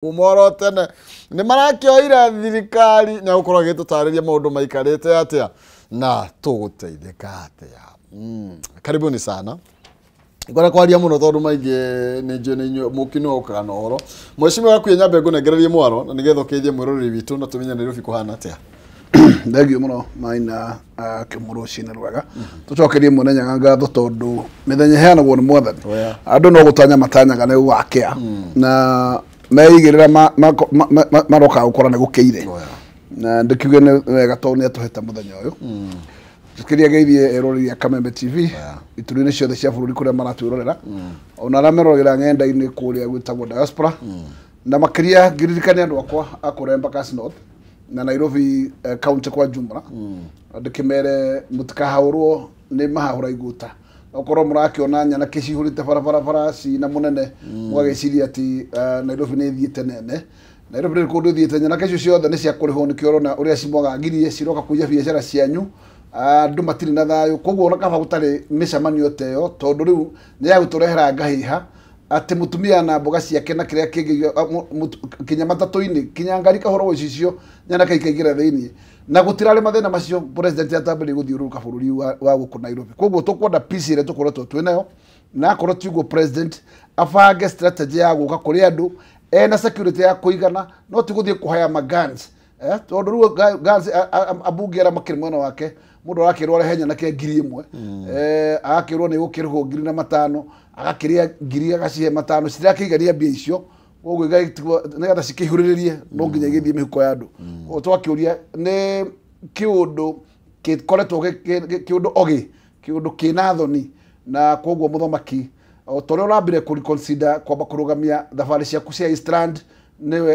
kumoro tene ni marakioira thirikari na gukorwo gitutariria maundu maikarite atia na tuguteithika atia. Karibuni sana. Ngora kwaria muno tondu maingi ni mukino okana horo. Mheshimiwa waku nyambe ngunegererie mwaro na nigetho keje mwiroreri witu na tumenya Nairobi kuhana atia. Thegio muno maina kimuro cina rwega tucokerie munenya ngatho tondu mithenya heanagwo ni mwathani andu no gutanya matanyaga ne gwakea na meigirira maroka gukora ne gukeire na ndikiuge ne wega tondu atuheta muthenya uyu tukiria geithie eroreri Kameme TV iturine ciothe cia bururi kuria maratwirorera ona ramerorera ng'enda-ini kuria gwitagwo diaspora na makiria ngiririkania andu akwa akuremba Kas North na Nairobi county kwa jumla ndikimere mutikahaurwo ni mahahura iguta okorwo murakiona nyana kicihurite barabara na munene mwageciria ati Nairobi ni thiete nene Nairobi ni kundu thiete nyana kicio ciothe ni cia kurihwo ni kiorona uria cimwagagirie ciroka kuja biashara cianyu andu matiri na thayo koguo ona kaba gutari micemanio teyo tondu riu ni ya guturehera ngahiha ati mutumia na mboga ciake na kiria kingi kinya matatu-ini kinya ngari kahoro cicio nyana kaikaigira thiini na gutirari mathina macio president atambiri guthiuruka bururi wa guku Nairobi koguo tukwenda peace ile tukoretwo twinayo na akorwo tiugo president afange strategy ya guka kuri andu ena security ya kuigana no tiguthie kuhaya magans tondu riu guns abungera makiri mwena wake mundu arakirwo arehenya na ke 1,000 agakirwo ni gukirwo 5,000 agakiria 5,000 cirakiigania mbia icio koguo igaitwo nigetha cikihuriririe no nginya githie mihuko ya andu twakiuria ni kiundu gikoretwo kiundu ogi kiundu kina thoni na koguo muthamaki tore urambire ku reconsider kwamba kurugamia thabari ciaku cia Eastland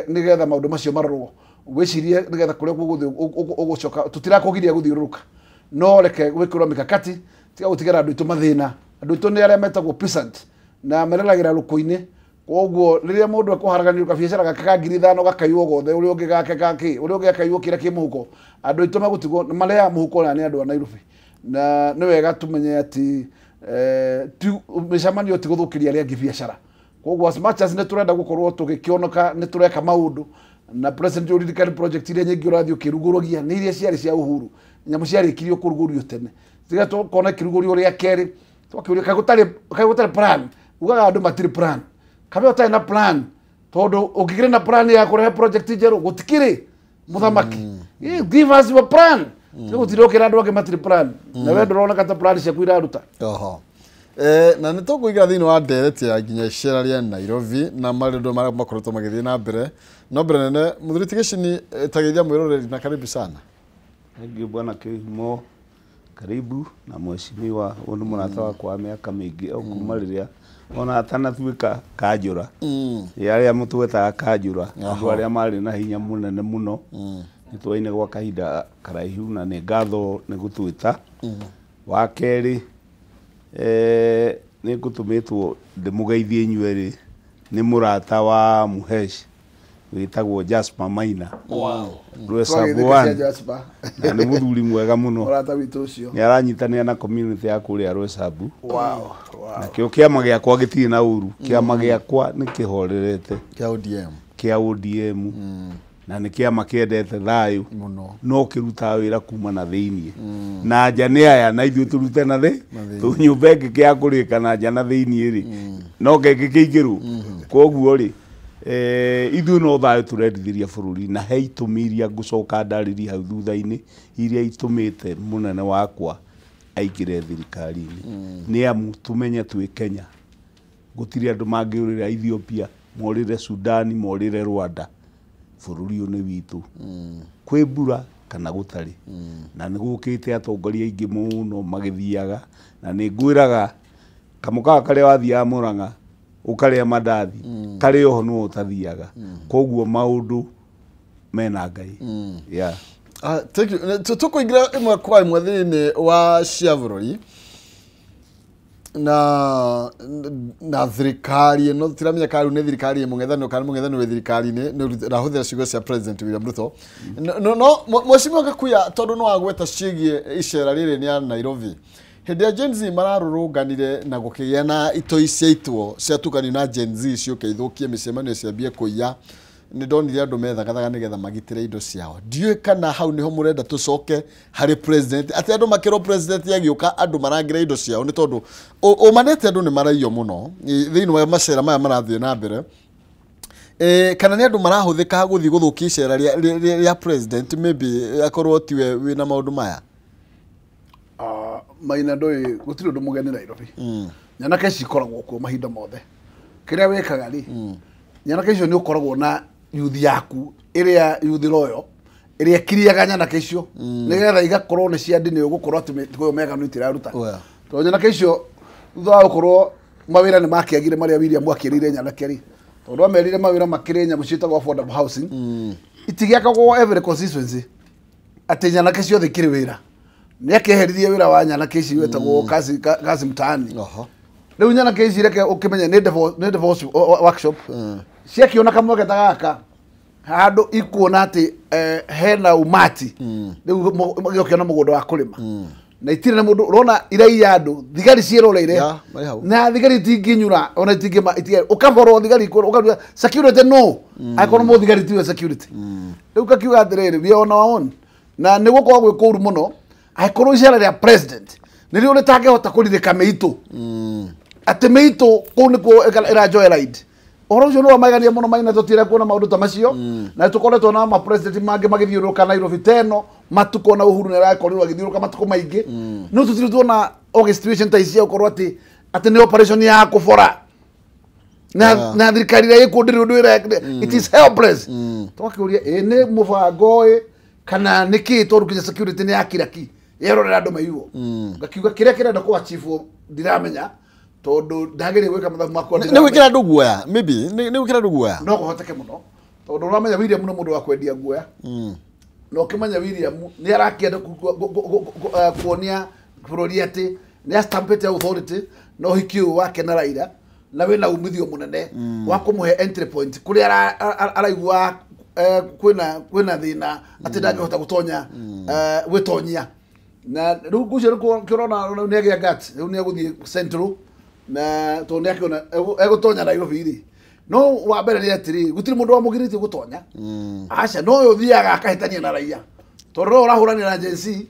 nigetha maundu macio marorwo wicirie nigetha kuria ugucoka tutirakugiria guthiuruka no reke gwikirwo mikakati tiga gutigera andu itu mathina andu itu ni aria metagwo peasant na merelagira ruku-ini koguo riria mundu akuharaganirwo ka biashara gake ka 5,000 gakaiwo gothe uri ungi gake gaki uri ungi akaiwo kira ki muhuko andu itu magutigwo maria muhuko na ni andu a Nairobi na ni wega tumenye ati micemanio tiguthukiria aria angi biashara koguo as much as ne turenda gukorwo tugikionoka ni tureka maundu na president uririkani project ile nyingi urathio kirugurugia ni iria ciari cia uhuru nyamu ciari kirio kurugurio tene tiga to kona kirugurio ria keri twakiuria kagutari plan ugaga andu matiri plan kabe utai na plan tondu ukigire na plan ya kurehe project njeru gutikiri muthamaki give us your plan tigutire ukira andu angi matiri plan na we ndurona kata plan cia kuira ruta na nä tå kå ingä ra thä inä wa ndereti ya nginya icera rĩa Nairobi na marä marĩa makoretwo magĩthiĩ na mbere no mbere nene mũthuri Tigicini tageithia mwĩroreri na karibu sana. Thank bwana Kihimo, karibu na mheshimiwa undu mũrata wakwa wa mĩaka mĩingĩ o kuma rĩrĩa ona atanatuĩka kanjũra arĩa mũtwetaga kanjũra andũ arĩa marĩ na hinya mũnene mũno nĩtwaine gwa kahinda karaihu na nĩ ngatho nĩ gũtwĩta wa kerĩ nĩ ngũtũmĩtwo ndĩmũgeithie inyuerĩ nĩ mũrata wa Muhesh wĩtagwo Jasper Maina Rwesabwan na nĩ mũthuri mwega mũno nĩ aranyitanĩra na community ya kũrĩa Rwesabu na kĩo kĩama gĩakwa gĩtirĩ na ũru kĩama gĩakwa nĩ kĩhorerete kĩa ODM na nĩ kĩama kĩendete thayũ no kĩrutaga wĩra kuma na thĩiniĩ na nja nĩ aya na ithuĩ tũrute na thĩ nyũmba ĩngĩ kĩa kũrĩka na nja na thĩiniĩ rĩ no kĩngĩ kĩingĩrwo koguo rĩ ithuĩ no thayũ tũrendithĩria bũrũri na he itũmi iria ngũcoka ndarĩrie hau thutha-inĩ iria itũmĩte mũnene wakwa aingĩre thirikari-inĩ nĩ amu tũmenye twĩ Kenya gũtirĩ andũ mangĩũrĩra Ethiopia morĩre Sudan morĩre Rwanda bũrũri ũyũ nĩ witũ kwĩ mbura kana gũtarĩ na nĩ gũkĩte atongoria aingĩ mũno magĩthiaga na nĩ ngwĩraga kamũkaga karĩa wathiaga Mũrang'a ũkarĩa mandathi karĩ oho no ũtathiaga koguo maũndũ mena Ngai thank you tũkũingĩra ĩmwe kwa ĩmwe thĩinĩ wa cia bũrũri na thirikari no tiramenya karu nĩ thirikari mũng'ethanĩro kana mũng'ethanĩro wĩ thirikari-inĩ nĩ rahũthĩra ciugo cia president William Ruto no mheshimiwa Gakuya tondu no agweta ciĩgiĩ icera rĩrĩ nĩ ya Nairobi hĩndĩ ya Gen Z mararũrũnganire na gũkĩgĩa na itoi cia itwo cia tukanio na Gen Z ciũke ithũkie mĩcemanio ciambie kũiya nä ndonire andå methagathaga nä getha magitire indo ciao ndiå kana hau nä ho må renda tå coke harä president atä andå makä rwo president agä å ka andå marangä indo ciao nä tondå å manete andå nä maraio må no thä inä wa macera maya marathiä na mbere kana nä andå marahå thä ka gå thiä gå thå kia icera rä president maybe akorwo tiwe wä na maå ndå maya Maina ndå gå tirä å ndå må geni Nairobi nyanake ici ikoragwo kuo mahinda mothe kä rä a wä kaga rä nyanake icio nä å koragwo na yuthi yaku ä rä a yuthi royo ä rä a kiriaga nyanake icio nä getha igakorwo nä cia ndinä å gå korwo atä gå meganu itä raruta tondå nyanake icio thutha wa gå korwo mawä ra nä makä agire marä a William akä rä ire nyanake rä tondå amerire mawä ra makä rä nyamå ciätagwo affordable housing itigäakagwo every constituency atä nyanake ciothe kä rä wä ra nä akeheririe wä ra wa nyanake ici wetagwo kazi mtaani rä u nyanake ici reke å kä menya nä divorce workshop ciakiona kamweke ta gaka handå ikuona atä hena umati rä u gä okiona må gå nda wa kå rä ma na itirä na må ndå rona iraia andå thigari ciäroreire na thigari itinginyura ona å kaborwo thigari security no akorwo må thigari tiwe security rä u kakiuga atä rä rä we ona waon na nä gå korwo gwä kå ru må no akorwo icera rä a president nä rä o rä tangähota kå rirä ka mä itå atä mä itå kå u nä kuo ä ranjoe ride Oro ucio no magania muno maina tutire kuona maundu ta macio na tukoretwo na ma president mangi magithiuruka Nairobi teno matuko na Uhuru ne rakorirwo agithiuruka matuko maingi no tutire tuona situation ta icio ukorwo ati ni operation ya kufora na thirikari ira ikundiri undu ira it is helpless twakiuria ni mubango kana niki torukinya security ni yakiraki yerorera andu maiwo ngakiuga kiria kirenda kwa chief ndiramenya tondu ndagire gwika mathabu makwa ni gwikira andu guoya maybe ni gwikira andu guoya no kuhoteke muno tondu uramenya William no mundu wa kwendia guoya no kimenya William ni arakienda kuonia bururi ati ni stampete authority no hikio wake na Raila na wina umithio munene wa kumuhe entry point kuri araigua kwina thina ati ndangihota gutonya gwitonyia na riu gucio kirona ni agia gat riu ni aguthie central na tondu akiona egutonya Nairobi ri no wa mbere ni atiri gutiri mundu wa mugiriti gutonya aca no yo thiaga akahitania na raia tondu urahurania na agency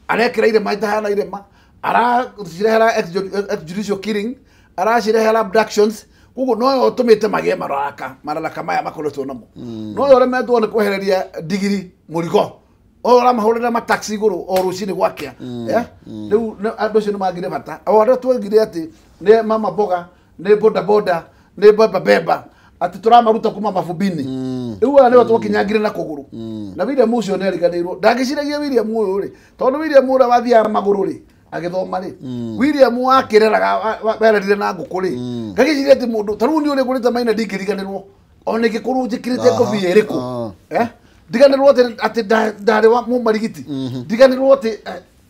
arekira ire maita hana ire ma ara cirehera extrajudicial killing ara cirehera abductions kugo no yo tumite magie mararaka maya makoretwo namo no yo remetwo ni kwehereria digiri murigo ora mahurira ma taxi iguru o rucini gwakia riu andu cio ni magire bata ora twegire ati ne mama boga ne boda boda ne baba beba ati turamaruta kuma mafubini riu ana watu wakinyangire na kuguru na William ucio ne riganirwo ndangiciragia William uyu ri tondu William ura wathia maguru ri agithoma ri William akireraga bererire na nguku ri ngagiciria ati mundu taru ni uri kurita maina ndikiriganirwo ona gikuru njikirite kobi eriku ndiganirwo ati ndari wa mu marigiti ndiganirwo ati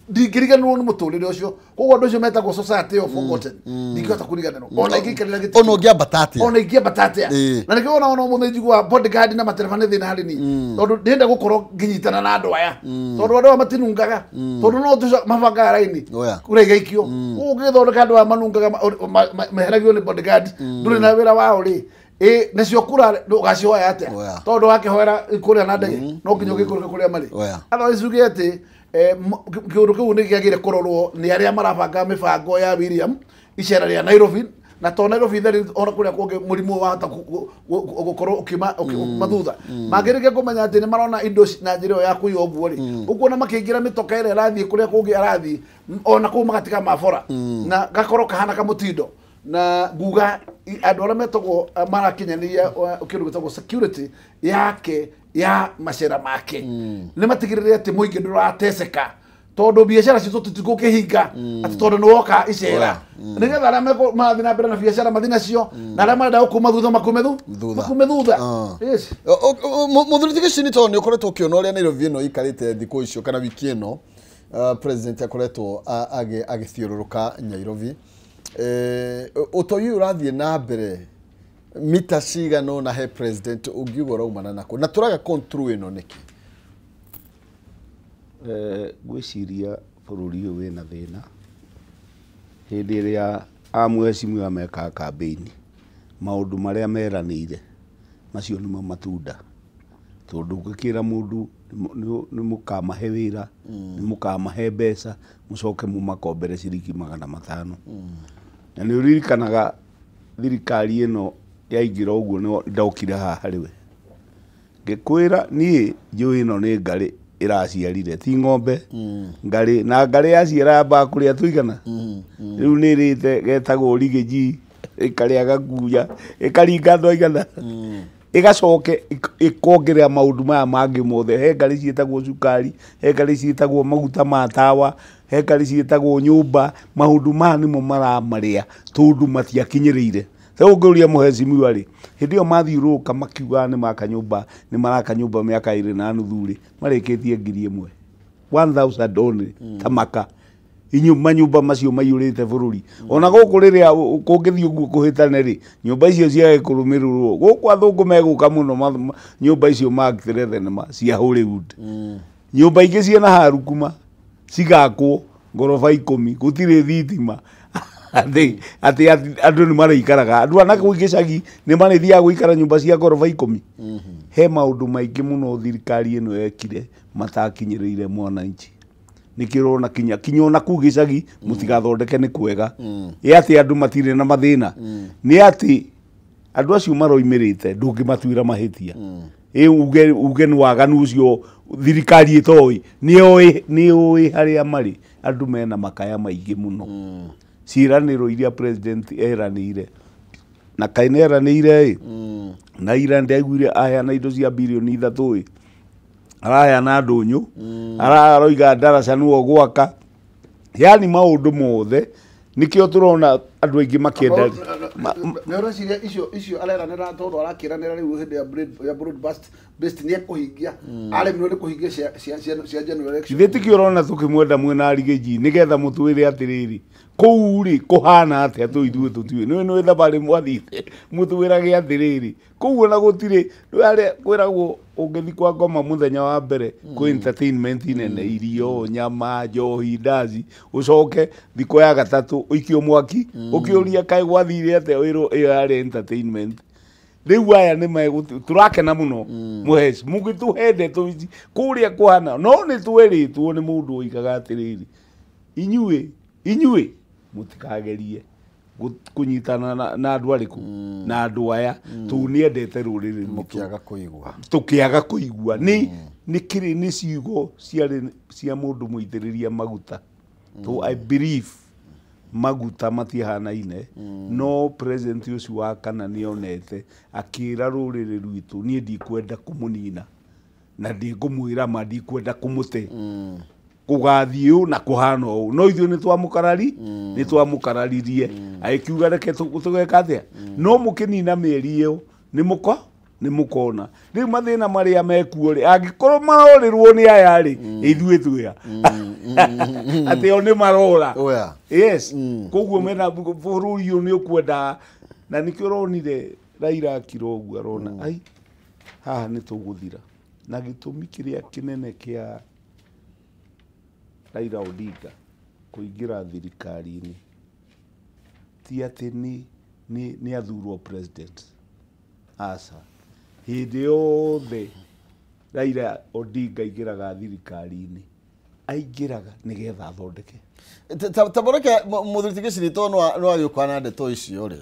ndingiriganirwo ni muturire ucio koguo andu ucio metagwo society of forgotten ndingihota kuriganirwo ona ingikarira giti ona ungiambata atia ona ingiambata atia na nikiona ona umunthi njigua bodyguard na materefane thina hari ni tondu ndenda gukorwo nginyitana na andu aya tondu andu matinungaga tondu no tu mabanga raini kuraiga ikio ugithondeka andu manungaga meheragio ni bodyguard nduri na wira wao ri nacio kura ugacioya atia tondu wakihoera kuria na ndege no nginya ugikuruka kuria mari otherwise uge ati kiundu kiu ni giagire kurorwo ni aria marabanga mibango ya William icera ria Nairobi na to Nairobi theri ona kuria kungi murimu wa hata gukorwo ukima mathutha magirike kumenya ati ni marona indo na njira ya kuiyo oguo ri ukuona makingira mitoka ire arathie kuria kungi arathie ona ku magatika mabora na gakorwo kahana kamutindo na guga andu aria metagwo marakinyaniria ukiru gitagwo security yake ya macera make ni matigirire ati muingi ndurateseka tondu biashara citu tutigukihinga ati tondu ni woka icera nigetha aria marathi na mbere na biashara mathina cio na aria marenda gukuma thutha makume thutha yes muthuri tigicini tondu ni ukoretwo ukiona uria Nairobi ino ikarite thiku icio kana wiki ino president akoretwo agithiururuka Nairobi utoi urathie na mbere mita cigano na he president ungiuga raumana nako na turaga control ino niki gwiciria bururi uyu wina thina hindi ria amwecimu ameka campaign maundu maria meranire macio nimo matunda tondu ngikira mundu ni mukamahe wira ni mukamahe mbeca mucoke mumakombere ciringi 500 na ni uririkanaga thirikari ino yaingira uguo no ndokire haha riwe ngikwira ni njui ino ni ngari iraciarire ti ng'ombe ngari na ngari yaciara ba kuria tuigana riu ni rite getagwo rigiji ikaria gakuya ikaringa ndoigana igacoke ikongerera maundu maya mangi mothe he ngari cietagwo cukari he ngari cietagwo maguta ma tawa he ngari cietagwo nyumba maundu maya nimo maramaria tondu matiakinyirire Theo nguria muhecimiwa ri hindi yo mathiuruka makiuga ni maka nyumba ni maraka nyumba miaka 2 na nuthu ri marikitie 1000 1000 only tamaka manyumba macio maiyurite bururi ona guku riria kungithi uguo kuhitane ri nyumba icio cia kurumirurwo guku athungu meguka muno nyumba icio magitire thenema cia Hollywood nyumba ingi ciena harukuma cigakwo ngorofa 10 gutire thitima ati andu ni maraikaraga andu ana kuigicagi ni marithiaga guikara nyumba cia ngorofa 10 he maundu maingi muno thirikari ino yekire matakinyirire mwananchi nikirona kinya ona kugicagi mutigathondeke ni kwega ati andu matire na mathina ni ati andu acio maroimirite ndungimatuira mahitia uge ni waganu ucio thirikari itoi ni oi haria mari andu mena makaya maingi muno ciraniro iria president eranire na kaine eranire na Ireland aiguire aya na indo cia bilioni 3 araya na ndunyu araroiga ndaraca nuo gwaka yani maundu mothe nikio turona andu aingi makienda nero ciria icio areranira tondu arakiranira riu hindi ya broadcast best ni kuhingia aremiro ni kuhingia cia general election thitiki urona tukimwenda mwena arigeji nigetha mutwire atiriri kou ri kuhana atia tu ithuĩ tutiwe no thabari mwathite mutwirage atiriri kou ona gutire ndware kwiragwo ungithi kwa ngoma muthenya wa mbere ku entertainment nene irio nyama njohi ndazi ucoke thiko ya gatatu uikio mwaki ukiuria kai gwathire atia wiro iyo yari entertainment riu aya ni turakena muno muheci mugituhende tuici kuria kwana no ni tweritwo ni mundu uikaga atiriri inyue mutikagerie kunyitana na andu ariku na andu aya tu niendete ruriri tukiaga kuigua ni kiri ni ciugo cia mundu muitiriria maguta to I believe maguta matihanaine no president ucio wa kana nionete akira ruriri rwitu ni ndikwenda kumunina na ndingumwira ma ndikwenda kumute kugathiu na kuhana u no ithu ni twamukarari ni twamukararirie aikiuga reke tugeka atia no mukinina mieri iyo ni mukona riu mathina maria mekuo ri angikorwo maorirwo ni aya ri ithuĩ tuya ati oni marora yes koguo mena bururi ni ukwenda na nikio ronire Raila akirogu arona ai haha ni tuguthira na gitumi kiria kinene kia Raila Odinga kuingira thirikari-ini ti ati ni athurwo president asa hindi yothe Raila Odinga ingiraga thirikari-ini aingiraga nigetha athondeke taboreke muthirikiciri to no agikwana ndeto icio ri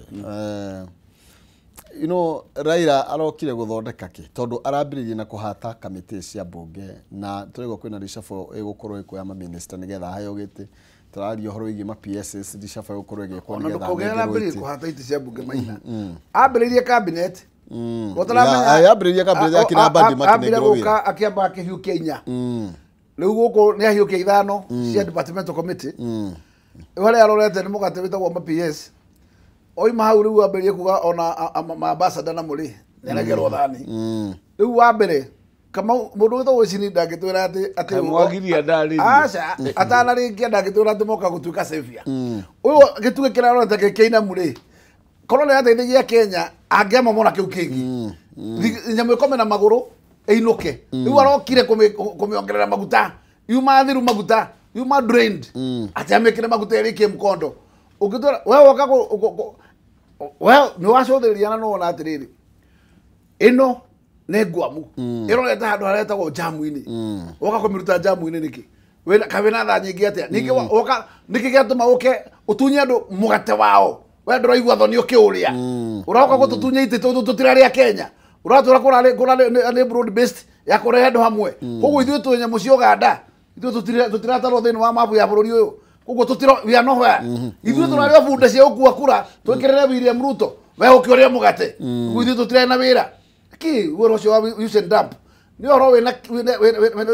Raila arokire guthondeka ki tondu arambiririe na kuhata kamiti cia bunge na turego kwina reshuffle igukorwo ikuya ma minister nigetha hayo giti turario horo igi ma PSS reshuffle igukorwo igikwo nigetha arambiririe kuhata iti cia bunge maina ambiririe cabinet ambiririe cabinet akina bandi makinegero wira akiamba akihiukia 4 riu guku ni ahiukia 5 cia departmental committee wale arorete ni mugate witagwo ma PS oima hau riu ambiririe kuga ona ambassador na muri neragerwo thani riu wa mbere kama mundu witagwo Icini ndangitwira ati mwagiria ndari aca atana ringia ndangitwira ati moka gutuika sevia uyu gituge kirarona ta keina muri korone ateithagia Kenya angiama mona kiu kingi nyamu ikome na maguru einuke riu arokire kumiongerera maguta yuma thiru maguta yuma drained ati amekire maguta erike mkondo ukitora wewe woka wewe ni wacothiriana no na atiriri ino ne ngwamu iroreta handu haretagwo jamu-ini woka kumiruta jamu-ini niki wena kavena tha nyingi atia ningi woka niki giatuma uke utunye andu mugate wao we nduraigua thoni ukiuria uroka gututunya ite tutiraria Kenya uratura kura ni broad based ya kurehe andu hamwe koguo ithuĩ twĩ nyamũ cia Uganda ithuĩ tutiratarwo thĩinĩ wa mabu ya bũrũri ũyũ koguo tutiro we are nowhere ithuĩ tũrarĩ bunda cia gũkua kura twĩkĩrĩre William Ruto we ũkĩũria mũgate koguo ithuĩ tũtirĩ na wĩra ki wĩra ũcio wa use and dump nĩ ũhoro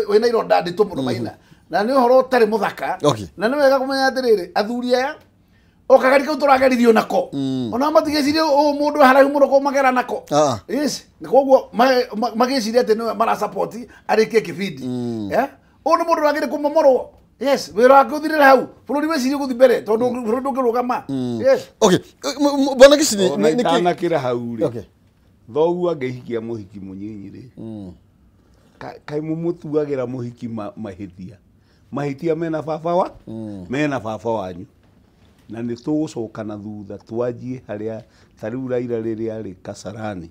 wĩna ironda nditũ mũno Maina na nĩ ũhoro ũtarĩ mũthaka na nĩ wega kũmenya atĩrĩrĩ athuri aya okagari kau tũragerithio nako ona matigĩcirie mũndũ haraihu mũno kũmagera nako yes koguo magĩciria atĩ nĩwe mara support arĩkie kĩbindi ũyũ nĩ mũndũ ũragĩrĩ kũmomorwo yes wĩra wake ũthirĩre hau bũrũri wecirie gũthiĩ mbere tondũ bũrũri ndũngĩrũgama yes okay bwana Gicini nĩkĩra hau rĩ thoguo angĩhikia mũhiki mũnyinyi rĩ kaĩ mũmũtuagĩra mũhiki mahĩtia mena baba wanyu na nĩ tũgũcoka na thutha twanjie harĩa tarĩu Raila rĩrĩa arĩ Kasarani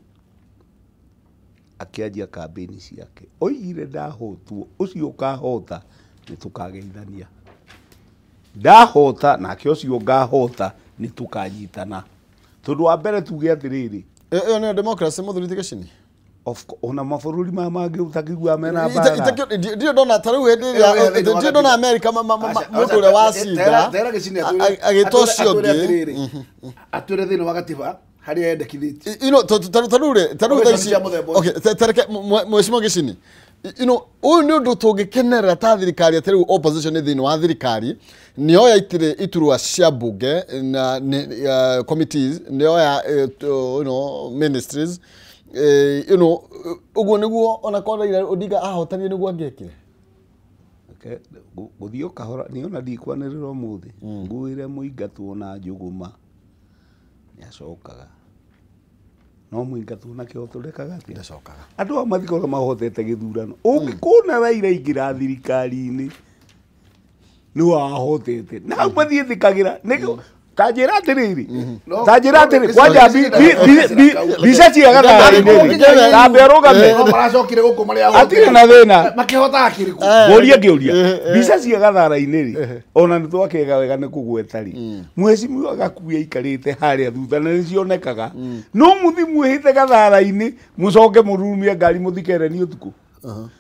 akĩanjia kambĩni ciake oigire ndahotwo ũcio ũkahota nĩ tũkageithania ndahota nake ũcio ngahota nĩ tũkanyitana tondũ wa mbere tuge atĩrĩrĩ ĩyo nĩyo democracy mũthuri ti Gicini ona mabũrũri mangĩ ũtakĩigua mena mbara ndio ndona tarĩu hĩndĩ ĩrĩa ndio ndona America mũndũ ũrĩa wacinda agĩtwo ũcio ũngĩ atwĩre thĩinĩ wa gatiba harĩa yendekithĩtio tarĩu thaa ici okay tareke Mheshimiwa Gicini ũyũ nĩ ũndũ tũngĩkenerera ta thirikari atĩ opposition thĩinĩ wa thirikari nĩoya iturwa cia mbunge na committees nĩoya ministries uguo niguo ona korwo Raila Odinga ahotanie niguo angĩkire gũthiĩ kahora nĩ ona ndikwanĩrĩra ũmũthĩ nguĩre mũingatwo na njũgũma nĩacokaga no mũingatwo na kĩhoto ndekaga atĩ ndacokaga andũ a mathikorwo mahotete gĩthurano ũngĩkona Raila aingĩra thirikari-inĩ nĩ wahotete na mathiĩ thikagĩra tajira atĩrĩrĩ tajira atĩrĩ kwanja bica ciaga tharĩ-inĩ tambe arũgame maracokire gũkũ marĩa atirĩ na thĩna makĩhotaga kĩrĩkũ ngũria ngĩũria bica ciaga thara-inĩ rĩ ona nĩ twakega wega nĩ kũgweta rĩ Mheshimiwa Gakuya aikarĩte harĩa thutha na nĩ cionekaga no mũthi mwĩhĩte gathara-inĩ mũcoke mũrumie ngari mũthikereni ũtukũ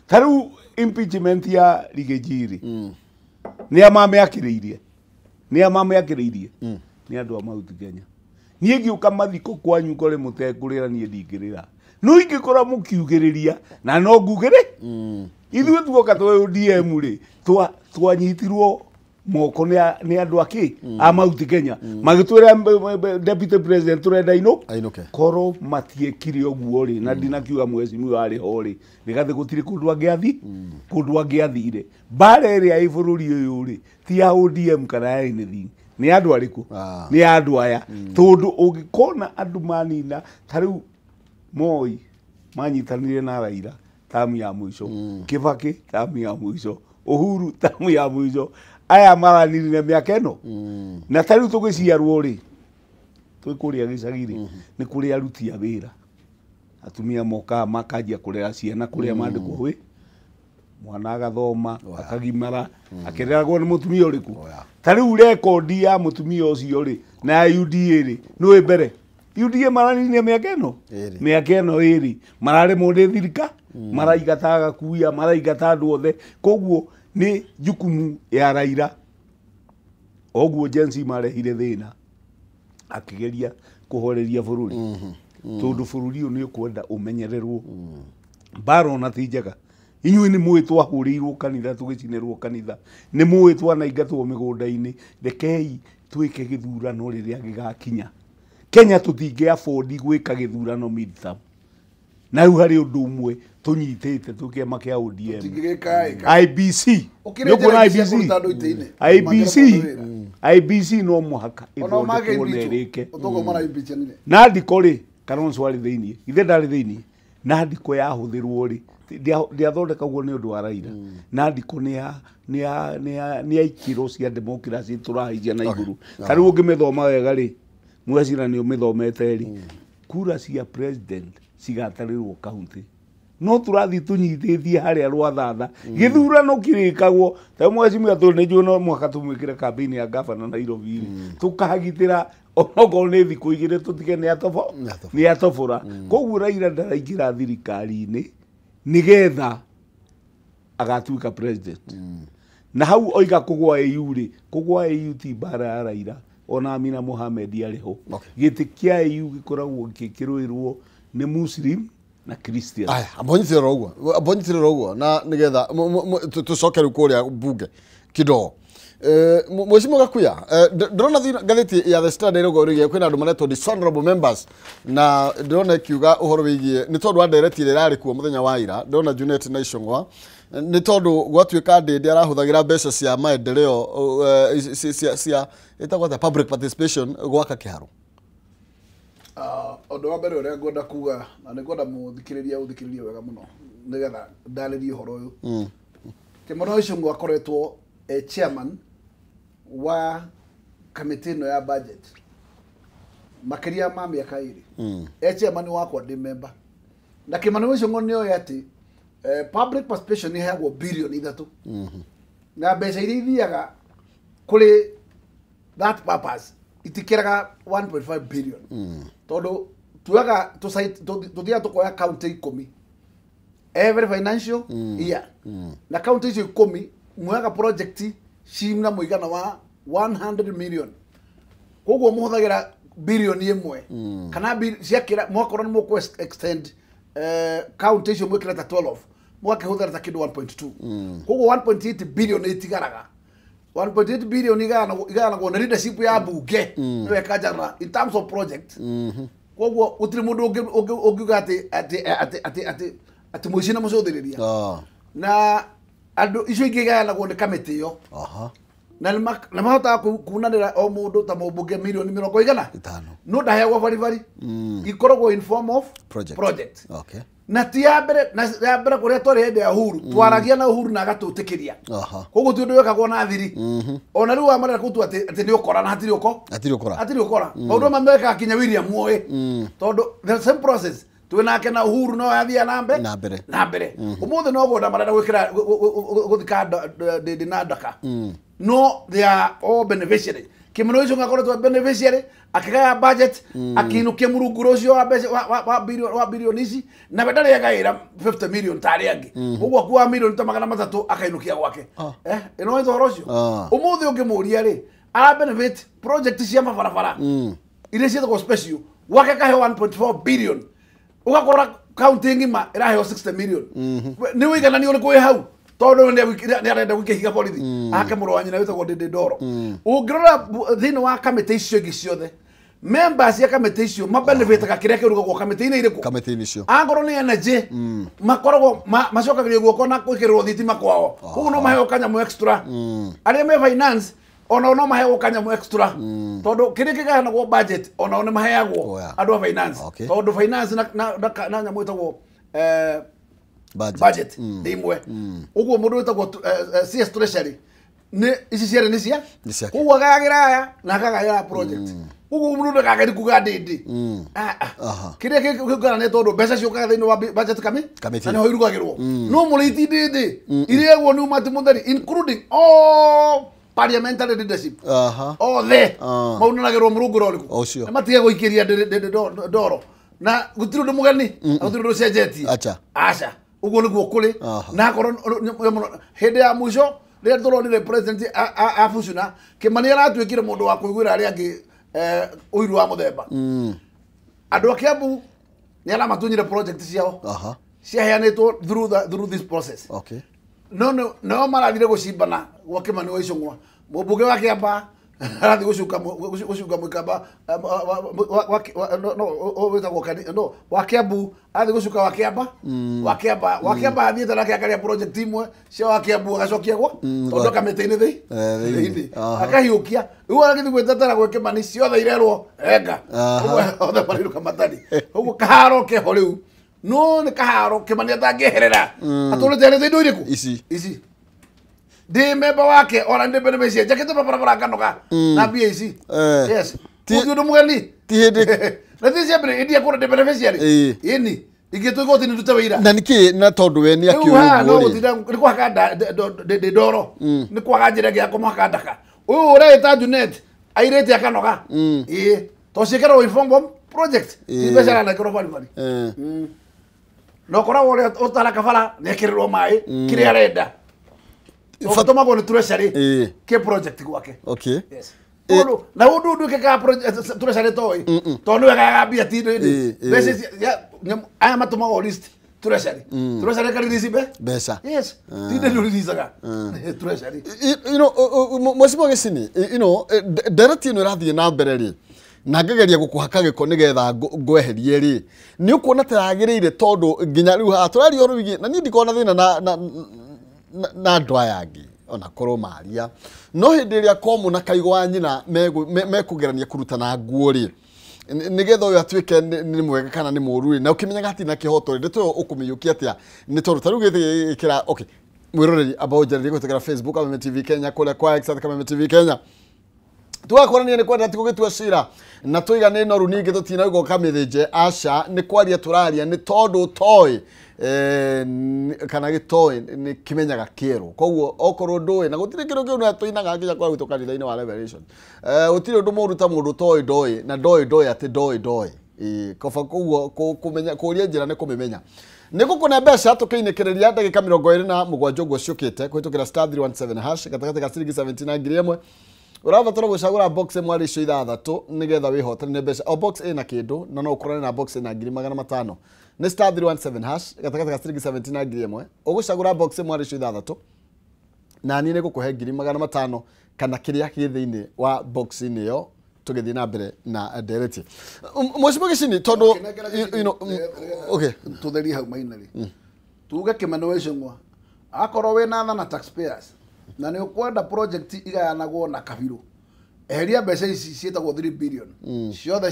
tarĩu impeachment ya Rigiji nĩ amamĩakĩrĩirie nĩ andũ a Mount Kenya niĩ ngĩũka mathiko kwanyu ngore mũtekũrĩra niĩ ndingĩrĩra no ingĩkora mũkiugĩrĩria na no ngugĩre ithuĩ tuoka twĩ ODM rĩ twanyitirwo moko nĩ andũ akĩ a Mount Kenya magĩtwĩra deputy president tũrenda ainũke korwo matiekire ũguo rĩ na ndinakiuga Mheshimiwa arĩ ho rĩ rĩgathĩ gũtirĩ kũndũ angĩathire mbara ĩrĩa ĩ bũrũri ũyũ rĩ ti ya ODM kana ya anything nĩ andũ arĩkũ nĩ andũ aya tondũ ũngĩkona andũ manina tarĩu Moi manyitanire na Raila tamu ya mũico Kibaki tamu ya mũico Uhuru tamu ya mũico aya maranirire mĩaka ĩno na tarĩu tũgĩciarwo rĩ twĩ kũrĩa gĩcagi-rĩ nĩ kũrĩa aruti a wĩra atumia mokaga makanjia kũrera ciana kũrĩa mandĩkwo wĩ mwana agathoma akagimara akĩreragwo nĩ mũtumia ũrĩkũ tarĩu rekondi ya mũtumia ũcio rĩ na ya UDA rĩ nĩwe mbere UDA maranirire mĩaka ĩno ĩrĩ mararemwo nĩ thirika maraigata Gakuya maraigata andũ othe koguo nĩ jukumu ya Raila oguo jensi marehire thĩna akĩgeria kũhoreria bũrũri tondũ bũrũri ũyũ nĩ ũkwenda ũmenyererwo mbara ona ti njega inyuĩ nĩ mũĩ twahũrĩirwo kanitha tũgĩcinĩrwo kanitha nĩ mũĩ twanaingatwo mĩgũnda-inĩ rekei twĩke gĩthurano rĩrĩa gĩgakinya Kenya tũtingĩ afford gwĩka gĩthurano midterm na rĩu harĩ ũndũ ũmwe tũnyitĩte tũkĩama kĩa ODM IBC IBC no mũhaka ĩthondekwo na ĩrĩke na ndiko rĩ Kalonzo arĩ thĩinĩ ithe ndarĩ thĩinĩ na ndiko yahũthĩrwo rĩ ndiathondekagwo nĩ ũndũ wa Raila na ndiko nĩ aikiro cia democracy tũrahaicia na igũrũ tarĩu ũngĩmĩthoma wega rĩ mwecira nĩ ũmĩthomete rĩ kura cia president cigatarirwo kaunti no turathi tunyitithie haria rwathatha githurano kirikagwo ta mwecimu atu ni juno mwaka tumwikire campaign ya governor Nairobi tukahagitira onogo ni thiku igire tutige ni atobora koguo Raila ndaraingira thirikari-ini nigetha agatuika president na hau oiga kugwa AU-ri kugwa AU ti bara ya Raila ona Amina Mohamed ariho giti kia AU gikoragwo gikirwirwo ni Muslim na Christian aya abonyitire roguo na nigetha tucoke rukuria bunge kido Mheshimiwa Gakuya ndrona gatheti ya The Standard rogo rige kwina andu maretwo dishonorable members na ndrona kiuga uhoro wigie ni tondu anderetire rari kuo muthenya wa ira ndrona Junet na Icongwa ni tondu gwatuika ndindi arahuthagira mbeca cia maendeleo cia etagwa public participation gwaka kiharo Ondo wa mbere uria ngwenda kuga na nĩ ngwenda mũthikĩrĩria ũthikĩrĩrie wega mũno nĩgetha ndarĩrie ũhoro ũyũ Kĩmũno Icũng'wa akoretwo chairman wa kamĩtĩ ĩno ya budget makĩria ma mĩaka ĩrĩ chairman wakwa ndĩ member na Kĩmũno Icũng'wa nĩoĩ atĩ public participation ĩheagwo billion 3 na mbeca iria ithiaga kũrĩ that purpose itikiraga 1.5 billion tondu tuaga tuthia tukoya county 10 every financial year na county 10 muaga project cina muigana wa 100 million koguo muhuthagira billion imwe kana ciakira mwakora ni muku extend county cio mwikira ta 12 mwakihuthira ta kindu 1.2 koguo 1.8 billion itigaraga 1.8 billion igana go leadership ya bunge niwe kajara in terms of project koguo utiri mundu ugiuga ati mucina mucothiriria na andu icio ingigana go ni kamiti yo na mahota kunanira o mundu ta mubunge milioni 50 no ndaheagwo bari ikoragwo in form of project okay na ti ya mbere kuria twari hende ya Uhuru twaragia na Uhuru na agatutikiria koguo ti undu wekagwo na thiri ona riu amarera kutu ati ni ukora na hatiri ukora maundu mameka kinya William Moi tondu the same process twinake na Uhuru no yathia na mbere umuthi no gonda marenda gwikira guthika ndaka no they are all beneficiary Kĩmũno Icũng'wa akoretwo beneficiary akigaya budget akinukia murunguru ucio wa billion ici na bedari yagaira 50 million tari angi uguo kwa million ta 300 akainukia gwake ino hizo horocio umuthi ungimuria ri ara benefit project cia mabarabara ile cia special wake kahe 1.4 billion ugakora county ngima iraheo 60 million ni wigana ni uri hau tondu ni arenda gwikihiga borithi ake muru wa nyina witagwo Ndindi Ndoro ungirora thini wa kamiti icio ingi ciothe members ya kamiti icio mabenefitaga kiria kirugagwo kamiti-ini iriku kamiti-ini icio angoro ni energy makoragwo macokagirio guoko na gwikirwo thitima kwao koguo no maheo kanyamu extra aria me finance ona no maheo kanyamu extra tondu kiria kigayanagwo budget ona no maheagwo andu a finance tondu finance na nyamu itagwo budget imwe uguo mundu witagwo CS treasury ni ici ciere ni cia uguo agagira aya na akagaira project uguo mundu ndakageri kuga ndindi kiria kigana ne tondu mbeca ciukaga thiini wa budget na niho irugagirwo no muriti ndindi iriegwo ni umati mutheri including all parliamentary leadership all the maunanagirwo murunguro uriku na matige guikiria Ndoro na gutiri ndu mugeni gutiri ndu cenjetie acha uguo niguo kuri na akoro hindi ya mwisho ria turonire president afucuna Kimani aratwikire mundu wa kuigwira aria angi uiru wa muthemba andu a Kiambu ni ala matunyire project ciao ciaheanitwo through this process no marathire gucimbana gwa Kimani wa Icũng'wa mubunge wa Kiamba arathi gucuka mwikamba wa Kiambu arathi gucuka wa Kiamba athiĩte nake akaria project imwe cia wa Kiambu agacokia gwa tondu kamĩtĩ-inĩ thĩinĩ akahiũkia rĩu agĩthiĩ gwĩtetera gwĩ Kimani ciothe irerwo enga othe marĩruka matari ũguo kaharo keho rĩu no nĩ kaharo Kimani atangĩeherera atũrĩte arĩ indo irĩkũ ici ndi member wake ona ndi beneficiary jakete barabara kanoga na BAC yes undu mugeni ti hindi na ti sempre india kura de beneficiary ini igeto goti ni tutawira na niki na tondu we ni akiuga no gutida ni kwa kada de doro ni kwa gajira gya ko makadaka uyu ura eta Junet airete akanoga to shekera we form project ibesara na kuro bali no kora wole otala kafala ne kiriro mai kiri arenda fatoma go treasury ke project gwake okay yes Udu, na udu ke ka project treasury toy to no ga bia ti bese ya aya matoma go list treasury ka risibe besa yes ti de release ga treasury you know mosibo gesini you know derati no rathi na bereri na ngageria gukuhaka giko nigetha ngweherie ri ni ukuona taragirire tondu nginya riu ha turari oru wigi na ni ndikona thina na ndwa yangi ona korwo maria no hindi iria komu na kaigo wa nyina mekugerania kurutana nguo ri nigetha uyu atuike ni mwega kana ni muru na ukimenyaga ati na kihoto ri to ukumiyukia atia ni tondu taru githikira okay mwiroreri about jarire gutekera Facebook Kameme TV Kenya kule kwa X Kameme TV Kenya twakorania ni kwenda tigugitua cira na tuigane no runingi tutina ugo kamithinje aca ni kwaria turaria ni tondu toy kana gitoy ni kimenyaga kero koguo okorwo ndui na gutire kiro kiu na tuinaga nginya kwa gutoka rithaini wa revelation utire undu mundu ta mundu toy ndoi na ndoi ati ndoi kofa koguo kumenya kuria njira ni kumimenya nikukuna mbeca tukiinekereria ndagika 27 guo ciukite kwitukira *317# gatagati ga ciringi 17,000 urabatara gucagura box mwari icio ithathatu nigetha wihotane mbeca o box ina kindu na no ukorane na box ina 500 ni *317# gatagati ga ciringi 17,000 ugucagura box mwari icio ithathatu na ni nigukuhe 500 kana kiria kithiini wa box ini yo tugithii na mbere na dereti mwisimo gicini tondu you know okay tutheri hau mainari tuge kimenovation mwa akorwo we na taxpayers na ni ukwenda project igayanagwo na kabiru eheria mbeca ici cietagwo 3 billion ciothe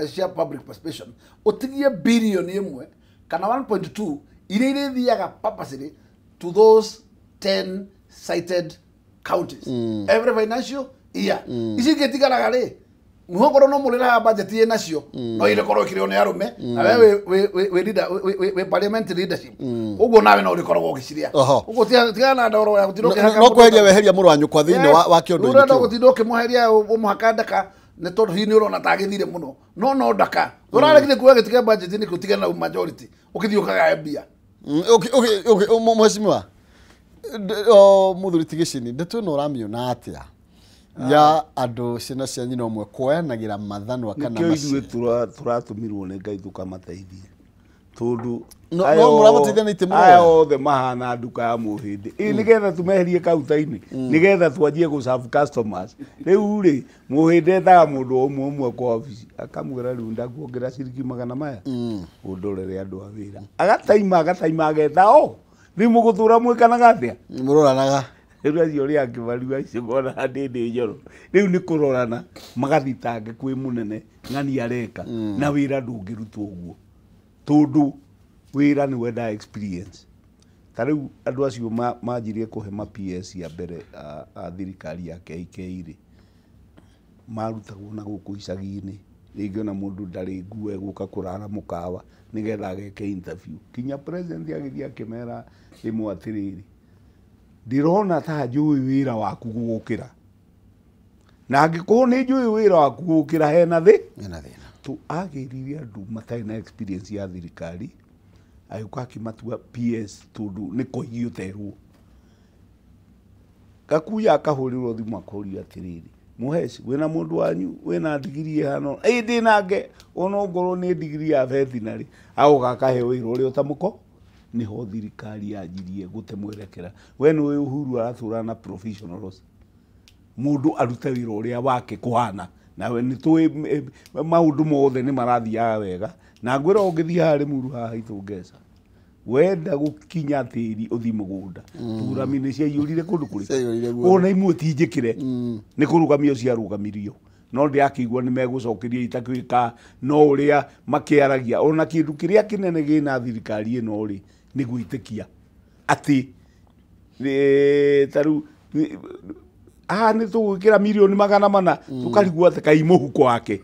cia public participation utigie billion imwe kana 1.2 iria irithiaga purposely to those 10 cited counties every financial year ici getigaraga ri muhokoro no mulira budget ye nacio no ile koro kirio ne arume na we leader we parliament leadership ugo nawe no uri koro giciria ugo tigana ndoro ya gutiroke haka no kweria weheria murwanyu kwa thine wa kiondo ini ndo gutiroke muheria umuhakandaka ne tondu hini urona tagithire muno no ndaka uraregire kuwa gitige budget ni kutigana na majority ukithiukaga mbia okay mheshimiwa muthuri tigicini ndetu no ramiona atia ya andu cina cia nyina umwe kuoyanagira mathanwa kana macio turatumirwo ni Ngai tukamateithie tondu no murabateithia nite muno aya othe mahana nduka ya muhindi nigetha tumeherie kaunta-ini nigetha twanjie gu serve customers riu ri muhindi ethaga mundu umwe kwa office akamwira riu ndakuongera ciringi 100 maya undorere andu a wira agataima agetha o thimu guthura mwikanaga atia muroranaga riu acio ri akibarua icio ngona ndindi njoro riu ni kurorana magathitange kwi munene ng'ani areka na wira ndungirutwo uguo tondu wira ni wenda experience tariu andu acio manjirie kuhe ma PS ya mbere a thirikari ya KK ri marutagwo na guku icagi-ini ringi ona mundu ndari ngue guka kurara mukawa nigetha ageke interview kinya president agithia kimera rimwe atiriri ndirona ta njui wira waku gukira na angikorwo ni njui wira waku gukira hena thina tu agiriria andu matai na experience ya thirikari ayuka akimatua PS tondu ni kuhio terwo gakuya akahurirwo thimu akoria atiriri muheci wina mundu wanyu wina digiri hano ndi nake ono ngoro ni digiri ya veterinary au gakahe wira uri utamuko niho thirikari yanjirie gute mwerekera we ni Uhuru arathura na professionals mundu arute wira uria wake kuhana nawe ni tui maundu mothe ni marathiaga wega na ngwira ungithia hari muru haha itungesa wenda gukinya tiri uthi mugunda turami ni cia yurire kundu kuri ona imwe tinjikire ni kurugamio cia rugamirio no ndi akigwa ni megucokeria itakwika no uria makiaragia ona kindu kiria kinene gina thirikari ino ri ni gwitikia ati taru nĩ tũgwĩkĩra mirioni 400 tũkarigwo atĩ kai mũhuko wake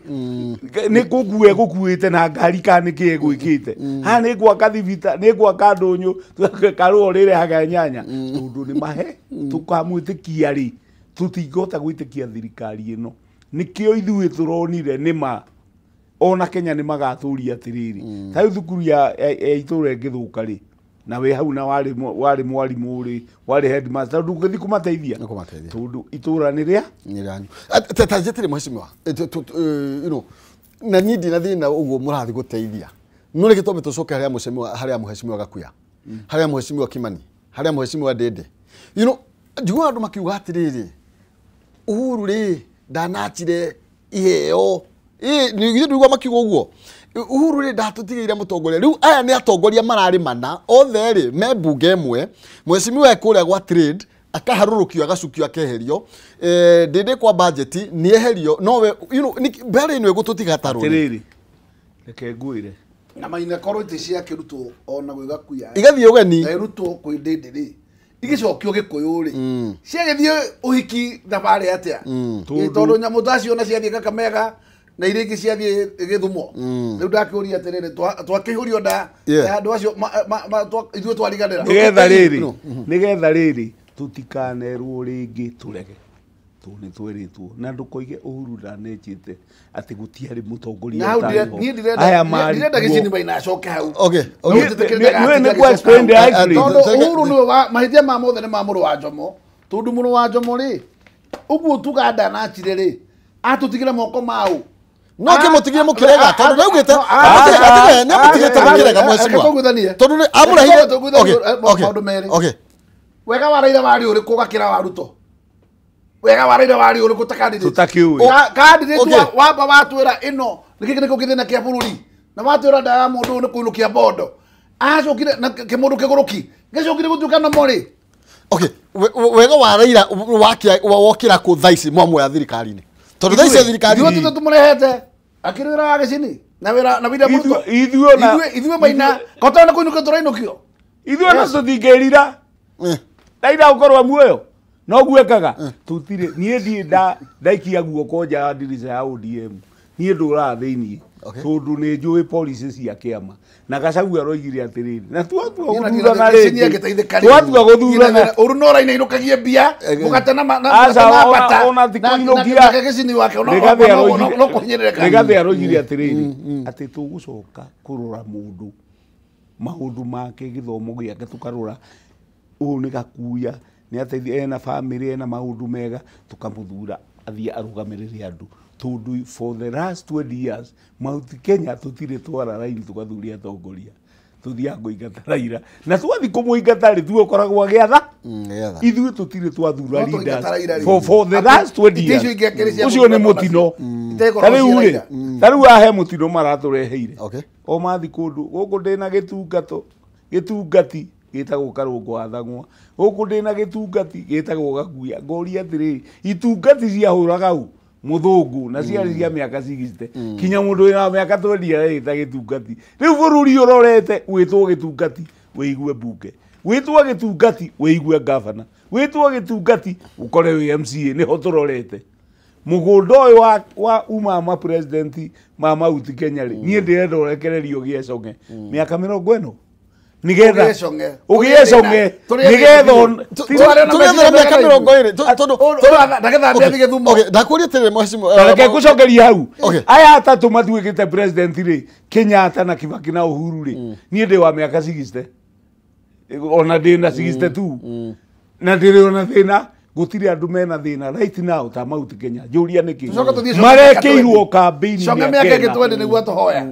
nĩ gũkue gũkuĩte na ngari kana nĩkĩ gwĩkĩte nĩ gwaka thibita nĩ gwaka ndũnyũ karũo rĩrehaga nyanya tondũ nĩ mahe tũkamwĩtĩkia rĩ tũtingĩhota gwĩtĩkia thirikari ĩno nĩkĩo ithuĩ tũronire nĩma ona Kenya nĩ magatũria atĩrĩrĩ ta thukuru ya itũra ĩngĩthũka rĩ na we hau na wari mwarimu ri wari headmaster ndũngĩthi kumateithia tondu itura nĩ rĩa tajetire mheshimiwa na nindi na thina uguo murathi guteithia no reke tome tucoke haria mheshimiwa Gakuya haria mheshimiwa Kimani haria mheshimiwa Dede njiguaga andu makiuga atiriri Uhuru ri ndanachire iheo nĩ ndiguo makiuga uguo Uhuru ri ndatutigĩire mũtongoria riu aya nĩ atongoria mararĩ mana othe rĩ me mbunge ĩmwe mheshimiwa ekũrĩa gwa trade akaharũrũkio agacukio akeherio Dede kwa budget nĩ eherio no we mbere ĩno ĩgũtũtiga tarũ rĩrĩ reke ngwĩre na Maina korwo ite cia kĩrutwo ona gwĩ Gakuya igathiĩ ũgeni erutwo kwĩ Dede rĩ igicokio Gĩkũyũ rĩ ciagĩthiĩ ũhiki thabarĩ atĩa tondũ nyamũ tacio na ciathiĩ Kakamega na irä ingä ciathiä gä thumo rä u ndakä ria atä rä rä twakä hå rio nda andå acio ithuä twariganä ra nä getha rä rä tå tikanerwo rä ngä tå rege tå nä twerä two na ndå koige Uhuru ndanenjä te atä gå tiarä må tongoria aya ndirenda gä cini Maina acoke hau Uhuru nä mahätia ma mothe nä ma må rå wa Njomo tondå må rå wa Njomo rä å guo tuga ndanacire rä atå tigä moko mau no ke mutigire mukirega tondu naugite atige ne mutigite mukirega mheshimiwa tondu ni amurahire okay wega wa Raila wari uri kugakira wa Ruto wega wa Raila wari uri kutakandidate tutakiwe candidate wamba watwira ino nikiki niko kithina kia bururi na watwira nda ya mundu ni kuinukia bondo acokire na kimundu kiguruki ngecokire gutuka na mori okay wega wa Raila wokira ku thaici mwamwe ya thirikari-ini tondu thaici thirikari ithuĩ tumurehete akiri wira wa gicini na wira na wira Ruto ithuĩ Maina kotana kuinuka turainukio ithuĩ na tuthingĩrira Raila ukorwa muoyo no gwekaga tutire niĩ ndaikia guoko nja ya ndirica ya ODM niĩ ndũraga thĩinĩ tondu nĩ njũĩ policy cia kĩama na Gachagua aroigire atĩrĩrĩ na twatua gũthurana rĩngĩ twatua gũthurana ũru no Raina inukagie mbia mũgatena na bata ona tikũinũkia gĩcini wake no kũhinyĩrĩrĩka Rigathi aroigire atĩrĩrĩ atĩ tũgũcoka kũrora mũndũ maũndũ make gĩthomo gĩake tũkarora ũũ nĩ Gakuya nĩ ateithia ena family ena maũndũ mega tũkamũthura athiĩ arũgamĩrĩre andũ tondu for the last 20 years Mount Kenya tutire twara raini tukathuria atongoria tuthia ngũingata Raila na twathi kũmũingata rĩ tuo koragwo gĩatha ithuĩ tutire twathura leaders for the last 20 years ucio nĩ mũtino tarĩu ahe mũtino maratũreheire o mathi kũndũ gũkũ ndĩna gĩtungati gĩtagwo Karũngũ Wathang'wa gũkũ ndĩna gĩtungati gĩtagwo Gakuya ngoria atĩrĩrĩ itungati ciahũraga u muthungu na ciarĩ cia mĩaka 60 kinya mũndũ wĩna mĩaka 20 areta gĩtungati rĩu bũrũri ũrorete wĩtwo gĩtungati wĩigue mbunge wĩtwo gĩtungati wĩigue governor wĩtwo gĩtungati ũkore wĩ MCA nĩho tũrorete mũgũnda ũyũ wa umama president mama Mount Kenya rĩ niĩ ndĩrenda ũrekererio gĩecong'e mĩaka 40 nigetha ugiecong'e nigetha tugethera miaka 20 tondu ndagetha mbia thigithumo ndakuria tere mheshimiwa reke gucokeria hau aya atatu mathuĩkĩte president rĩ Kenyatta na Kibaki na Uhuru rĩ niĩ ndĩ wa mĩaka 60 ona ndĩ na 62 na ndĩrĩ ona thĩna gũtirĩ andũ mena thĩna right now ta Mount Kenya njũria nĩkĩ marekĩirwo kambĩini mĩaka ĩngĩ 20 nĩguo tũhoya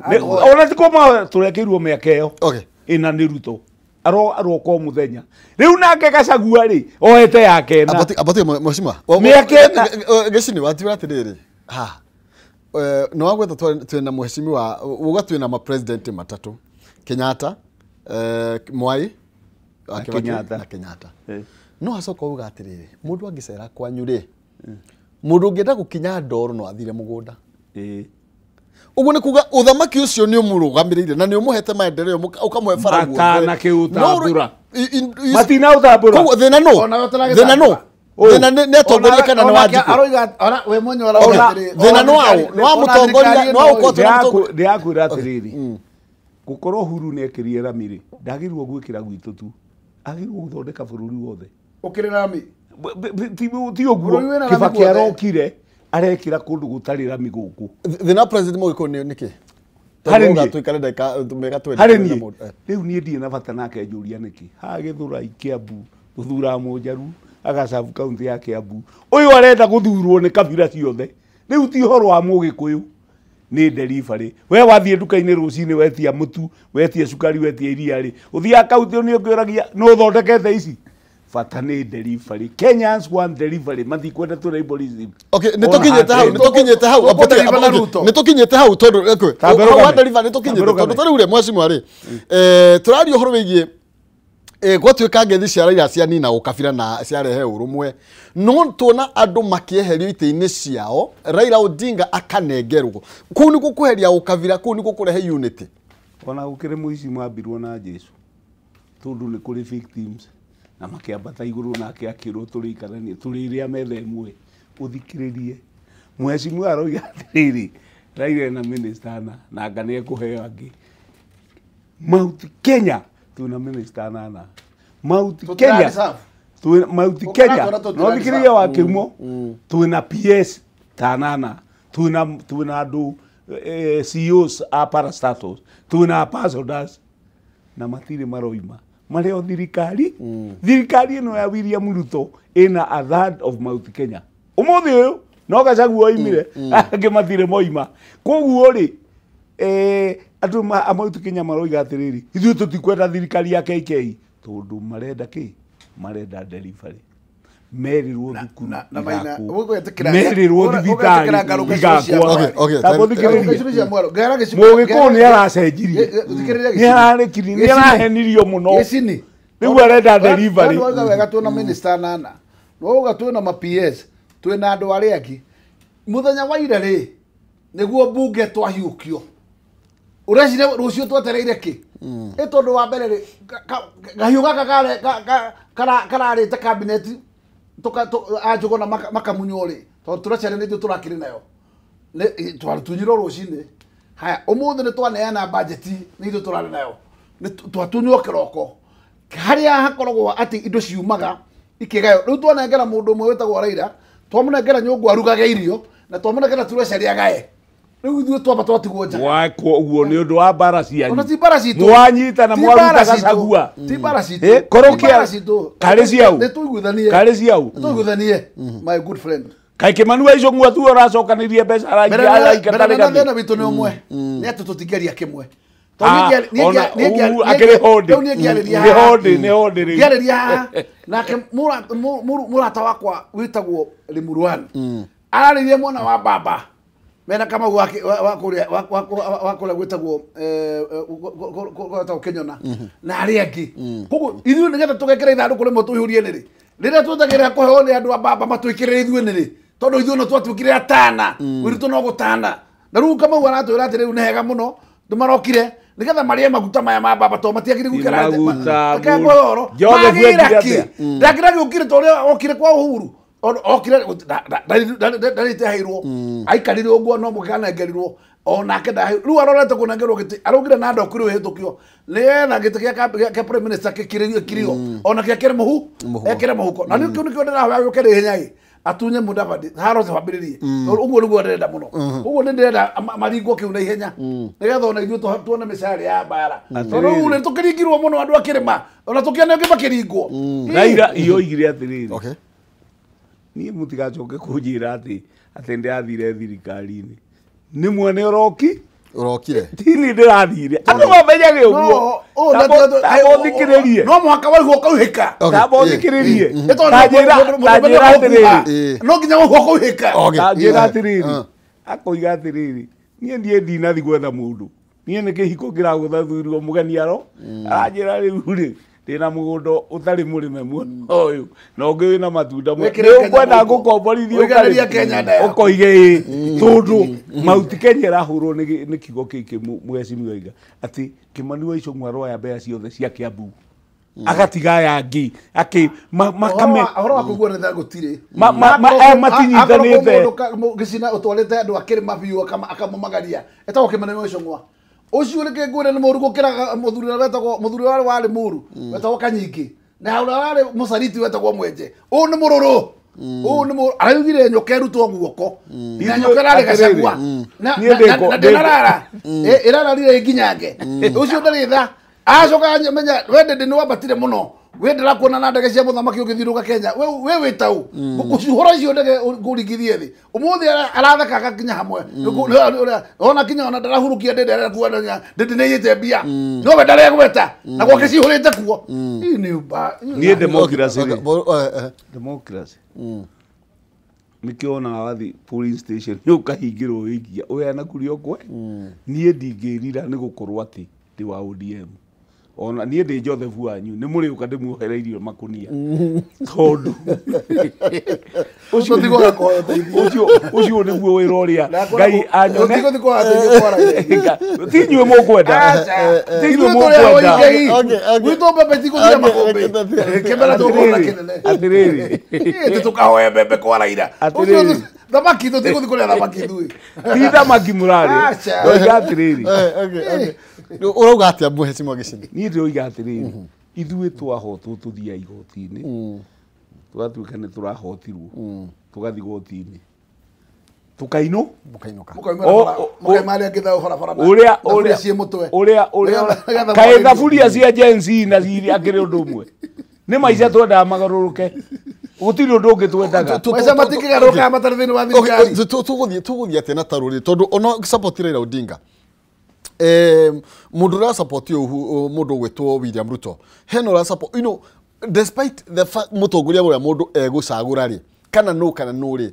ona tikoma tũrekĩirwo mĩaka ĩyo ina nĩ Ruto aroka mũthenya rĩu nake Gachagua rĩ ohete yake na abati mheshimiwa mĩaka gĩcini watira atĩrĩrĩ no wagwetha twĩna mheshimiwa uga twĩna ma president matatu Kenyatta Mwai Kenyatta na Kenyatta no acoka uga atĩrĩrĩ mũndũ angĩcera kwanyu rĩ mũndũ ũngĩenda gũkinya ndoro no athire mũgũnda uguo nĩ kuga uthamaki ucio nĩ ũmũrũgamĩrĩire na nĩ ũmũhete maendeleo ũkamũhe barabara na kĩũtambũra matina ũtambũra thĩna no thina ne tongoria kana ne wanjiku aroiga ona we mwenye wala thina no mutongoria no ukotora de akwira atiriri gukorwo huru ne ekirie ramiri ndagirwo gwikira gwitu tu agirwo guthondeka bururi wothe ukire rami ti oguo Kibaki arokire arekira kundu gutari rami guku thina president Moi niki tuikare ndeka tumega twende riu nie ndie na bata nake njuria niki ha githura Kiambu guthura Munjaru agacabu kaunti ya Kiambu uyu arenda guthurwo ni kabira ciothe riu ti horo wa Mugikuyu ni delivery we wathie nduka-ini rucini wetia mutu wetia sukari wetia iria ri uthia kaunti ni ukiragia no thondekete ici bata ni delivery Kenyans want delivery mathi kwenda tu tribalism okay nitukinyete hau tondu wa delivery nitukinyete tondu tari ure mwasimu ari turari uhoro wigie gwatuika ngethi cia Raila cia nina ukabira na ciarehe urumwe no tuona andu makieherio ite-ini ciao Raila Odinga akanengerwo kuu ni gukuheria ukabira kuu ni gukurehe unity ona gukire muici mwambirwo na Jesu tondu ni kuri victims na makiambata iguru nake akirwo turikaranie turiria metha imwe uthikiririe mwecimu aroiga atiriri Raila na minister na ngane kuheo angi Mount Kenya tuna minister nana Mount Kenya Mount Kenya no thikiriria wa kiumo tuna PS tanana tuna andu CEOs parastatos tuna ambassadors na matire maroima mareo thirikari no ya William Ruto ina a third of Mount Kenya umuthi uyu no gacagu oimire angimathire moima koguo ri andu Mount Kenya maroiga atiriri ithuĩ tutikwenda thirikari ya KK tondu marenda ki marenda delivery merirwo thukuru merirwo thibitari igakwa Mũgĩkũyũ nĩ aracenjirie nĩ ararekirie nĩ arahenirio mũno rĩu arenda delivery wega twina minister nana no uga twina ma PS twina andu ari angi muthenya wa ira ri niguo bunge twahiukio urecire rucio twetereire ki tondu wa mbere ri gahiu gaka kararite cabinet ajugona makamunyo ri tondu turecere nithu turakiri nayo twatunyirwo rucini haya umuthi ni twaneana budget nithu turari nayo twatunywo kiroko haria hakoragwo ati indo ciumaga ikigayo riu twanengera mundu umwe wetagwo Raila twamunengera nyungu arugage irio na twamunengera turecere agae riu ithuĩ twamba twatigwo nja wako uguo nĩ ũndũ wa mbara cianyu ona ti mbara citũ mwanyita na mwaruta gacagua ti mbara citũ korokia karĩ ciau nĩ tũiguithanie my good friend kaĩ Kĩmani wa Icũng'wa tu ũracokanirie mbeca araika tarĩ gathi thĩna witũ nĩ ũmwe nĩ atĩ tũtingĩaria kĩmwe ngĩarĩria haha nake mũrata wakwa wĩtagwo Limurwan ararĩrie mwena wa Baba mena kama wa kule gwetagwo Kenyona na ari angi koguo ithuĩ nĩgetha tũgekĩra ithandũkũ rĩmwe tũihũrie nĩ rĩ rĩrĩa twetagĩrĩra kũheo nĩ andũ a Baba matwĩkĩrĩre ithuĩ nĩ rĩ tondu ithuĩ no twatwĩkire atana wĩritũ no gũtana na rĩu Kamau aratwĩra atĩ rĩu nĩ hega mũno ndũmarokire nĩgetha marĩe maguta maya ma Baba to matiagire gũkĩra akagoro ndakĩra gĩũkire to ũrĩa okire kwa Uhuru okire ndarite hairwo aikarire uguo no mũkanengerirwo onake riu arorete kunengerwo gĩtĩ araugire na ndokire hĩtũkio nĩetha gĩtĩ gĩa prime minister kirio ona kĩakĩre mũhu ekĩre mũhuko na nĩkĩo ndĩrahoya gĩũke rĩ hinya atunye Mudavadi harote wambĩrĩrie ũguo nĩguo ndĩrenda mũno ũguo nĩ ndĩrenda maringwo kĩu na ihenya nĩgetha ona ithuĩ tuone mĩcaara ya mbara tondũ rĩu nĩ tũkĩringirwo mũno andũ a Kĩrĩma ona tũkĩone angĩ makĩringwo Raila ioigire atĩrĩrĩ niĩ mũtigacoke kũnjĩra atĩ ndĩrathire thirikari-inĩ nĩ mwene urokire tini ndĩrathire andũ mamenyage ũguo tabothikĩrĩrie no mũhaka waigua ũkauhĩka tabothikĩrĩrie tanjĩra atĩrĩrĩ no nginya waigua ũkauhĩka tanjĩra atĩrĩrĩ akoiga atĩrĩrĩ niĩ ndiĩ ndinathi gwetha mũndũ niĩ nĩ kĩhiko kĩragũthathurirwo mũgeni aro aranjĩra rĩu rĩ ndĩna mũgũnda ũtarĩ mũrĩme muono ũyũ na ũngĩ wĩna matunda nĩũkwenda ngũkomborithio ũkoige tondũ Mount Kenya ĩrahũrwo nĩ kiugo gĩkĩ Mheshimiwa Iga atĩ Kĩmani wa Icũng'wa aroya mbeca ciothe cia Kiambu agatiga yangi makame ahoro wa kugwa nda gutire matinyitanite gicina utwarite andu akiri mabiu akamumagaria etagwo kimaneno icongwa ucio ni kingwire ni muru gukira muthuri wari muru wetagwo kanyingi na ura wari mucariti wetagwo mwenje u ni mururu araugire nyokeru to guoko na nyokera ari gacagua na ndarara irararire nginyange ucio ndari tha acoka menya wende ndi niwambatire muno wendera kuona na ndege cia muthamaki ugithiruka Kenya we witau gucuhora icio ndege ngurigithie thi umuthi arathakaga kinya hamwe ona kinya ona ndarahurukia ndende kuona ndende neyite mbia no we ndare gweta na gwake cihurite kuo ni democracy nikiona wathi police station yukahingirwo wikia uyana kurio kwe nie ndingirira ni gukorwo ati ndi wa ODM ona nie ndi Joseph wanyu ni muri uka ndimuhereirio makunia tondu ucio niguo wira uria ngai anyone tinywe mukwenda gwito bebe tikuthia makombe kemera tukona kinene atiriri tukahoya bebe kwa raira thamaki tutikuthi kuria thamaki thui ti thamaki murari oiga atiriri urauga atia muhecimwa gicini ni ndoiga atiriri ithuĩ twahotwo tuthia igoti-inĩ tugatuĩka nĩ tũrahotirwo tũgathi igoti-inĩ tũkainwo ũrĩa kaĩ thaburia cia jensi na ciri akĩrĩ ũndũ ũmwe nĩ maica twendaga magarũrũke gũtirĩ ũndũ ũngĩ twendaga maica matikĩgarũrũkaga matarĩ thĩinĩ wa thirikari tũgũthiĩ atĩa na tarũrĩ tondũ ona support Raila Odinga mundu ra support mundu gwetwo William Ruto heno ra support despite the fact mutongoria uria mundu egucagura ri kana no ri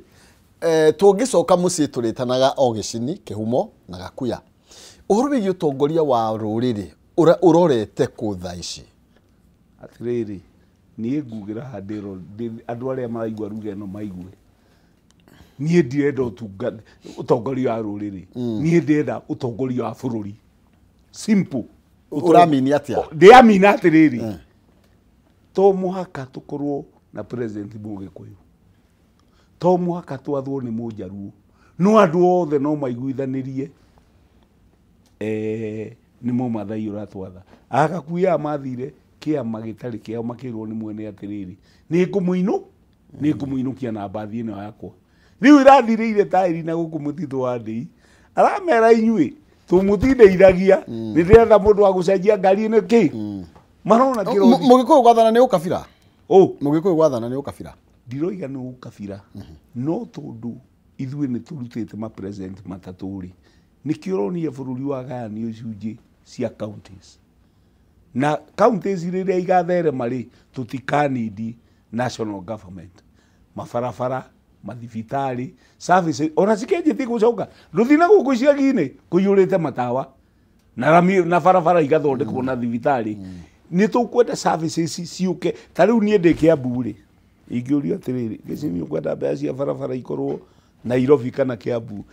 tungicoka mucii turitanaga o gicini kihumo na gakuya uhuru wigi utongoria wa ruriri urorete kutha ici atiriri nie ngugira handiro andu aria maraigua ruga eno maigue nie ndirenda utongoria wa ruriri nie ndirenda utongoria wa bururi simple uramini atia ndiamina atiriri to muhaka tukorwo na president Mugikuyu to muhaka twathwo ni Mujaruo no andu othe no maiguithanirie ni mo mathai uratwatha agakuya mathire kiama gitari kiao makirwo ni mwene atiriri ni ngumuinukia na bathi ino yakwa riu irathirire tairi na guku mutithu wa ndii aramera inyui tumutindeithagia ni ndiretha mundu wa gucenjia ngari-ini ki marona kiro Mugikuyu gwathana ni ukabira Mugikuyu gwathana ni ukabira ndiroiga ni ukabira no tondu ithuĩ nĩ tũrutĩte ma president matatũ-rĩ nĩkĩo ũronia bũrũri wa gayanio icunjĩ cia counties na counties rĩrĩa igatherema-rĩ tũtikanindi national government mabarabara mathibitarĩ services ona cikenjĩtie gũcoka rũthi na gũkũ icagi-inĩ kũiyũrĩte matawa na barabara igathondekwo na thibitarĩ nĩ tũkwenda services ciũke ta rĩu niĩ ndĩ Kĩambu-rĩ ingĩũrio atĩrĩrĩ gĩcini ũkwenda mbeca cia barabara ikorwo Nairobi kana Kiambu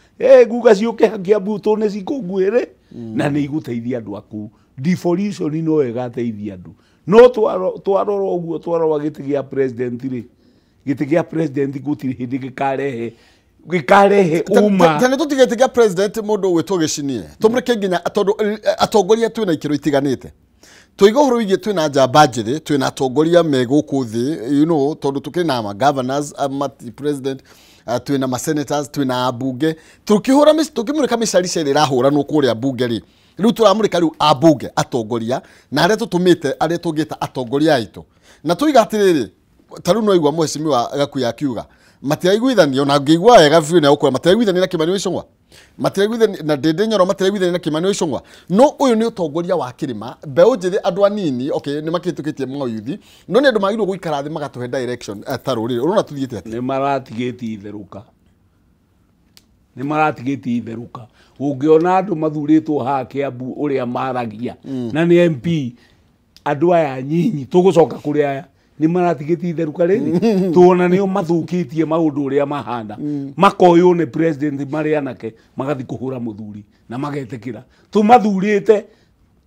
nguga ciũke Kiambu tũne cikũnguĩrĩ na nĩ igũteithia andũ aku devolution no ĩgateithia andũ no twarora ũguo twarora gĩtĩ gĩa president-rĩ gĩtĩ gĩa president gũtirĩ hĩndĩ gĩkarehe uma tene tũtigĩte gĩa president mũndũ gwĩtwo gĩcinie tũmũreke nginya tondũ atongoria twĩna ikĩro itiganĩte tũiga ũhoro wĩgiĩ twĩna njamba njĩthĩ twĩna atongoria me gũkũ thĩ tondũ tũkĩrĩ na governors president twĩna ma senators twĩna ambunge tũkĩmũrĩka mĩcari cerĩ ĩrahũranwo kũrĩa mbunge rĩ rĩu tũramũrĩka rĩu ambunge atongoria na arĩa tũtũmĩte arĩa tũngĩta atongoria aitũ na tũiga atĩrĩrĩ ta rĩu no igua mũhecimiwa Gakuya akiuga matiraiguithanio na ngĩigua wega biũ na gũkora matiraiguithania na Kimani Ichung'wa matiraiguithania na Ndindi Nyoro matiraiguithania na Kimani Ichung'wa no ũyũ nĩ ũtongoria wa kĩrĩma mbeũ njĩthĩ andũ anini nĩ makĩhĩtũkĩtie maũyuthi no nĩ andũ magĩrĩirwo gũikara thĩ magatũhe direction ta rũrĩrĩ ũrona tũthiĩte atĩa nĩ maratigĩtie itherũka ũngĩona andũ mathurĩtwo haha Kĩambu ũrĩa maragia na nĩ MP andũ aya nyinyi tũgũcoka kũrĩ aya nĩ maratigĩtie itherũka rĩrĩ tuona nĩo mathũkĩtie maũndũ ũrĩa mahanda makoywo nĩ president marĩ anake magathi kũhũra mũthuri na magetĩkĩra tũmathurĩte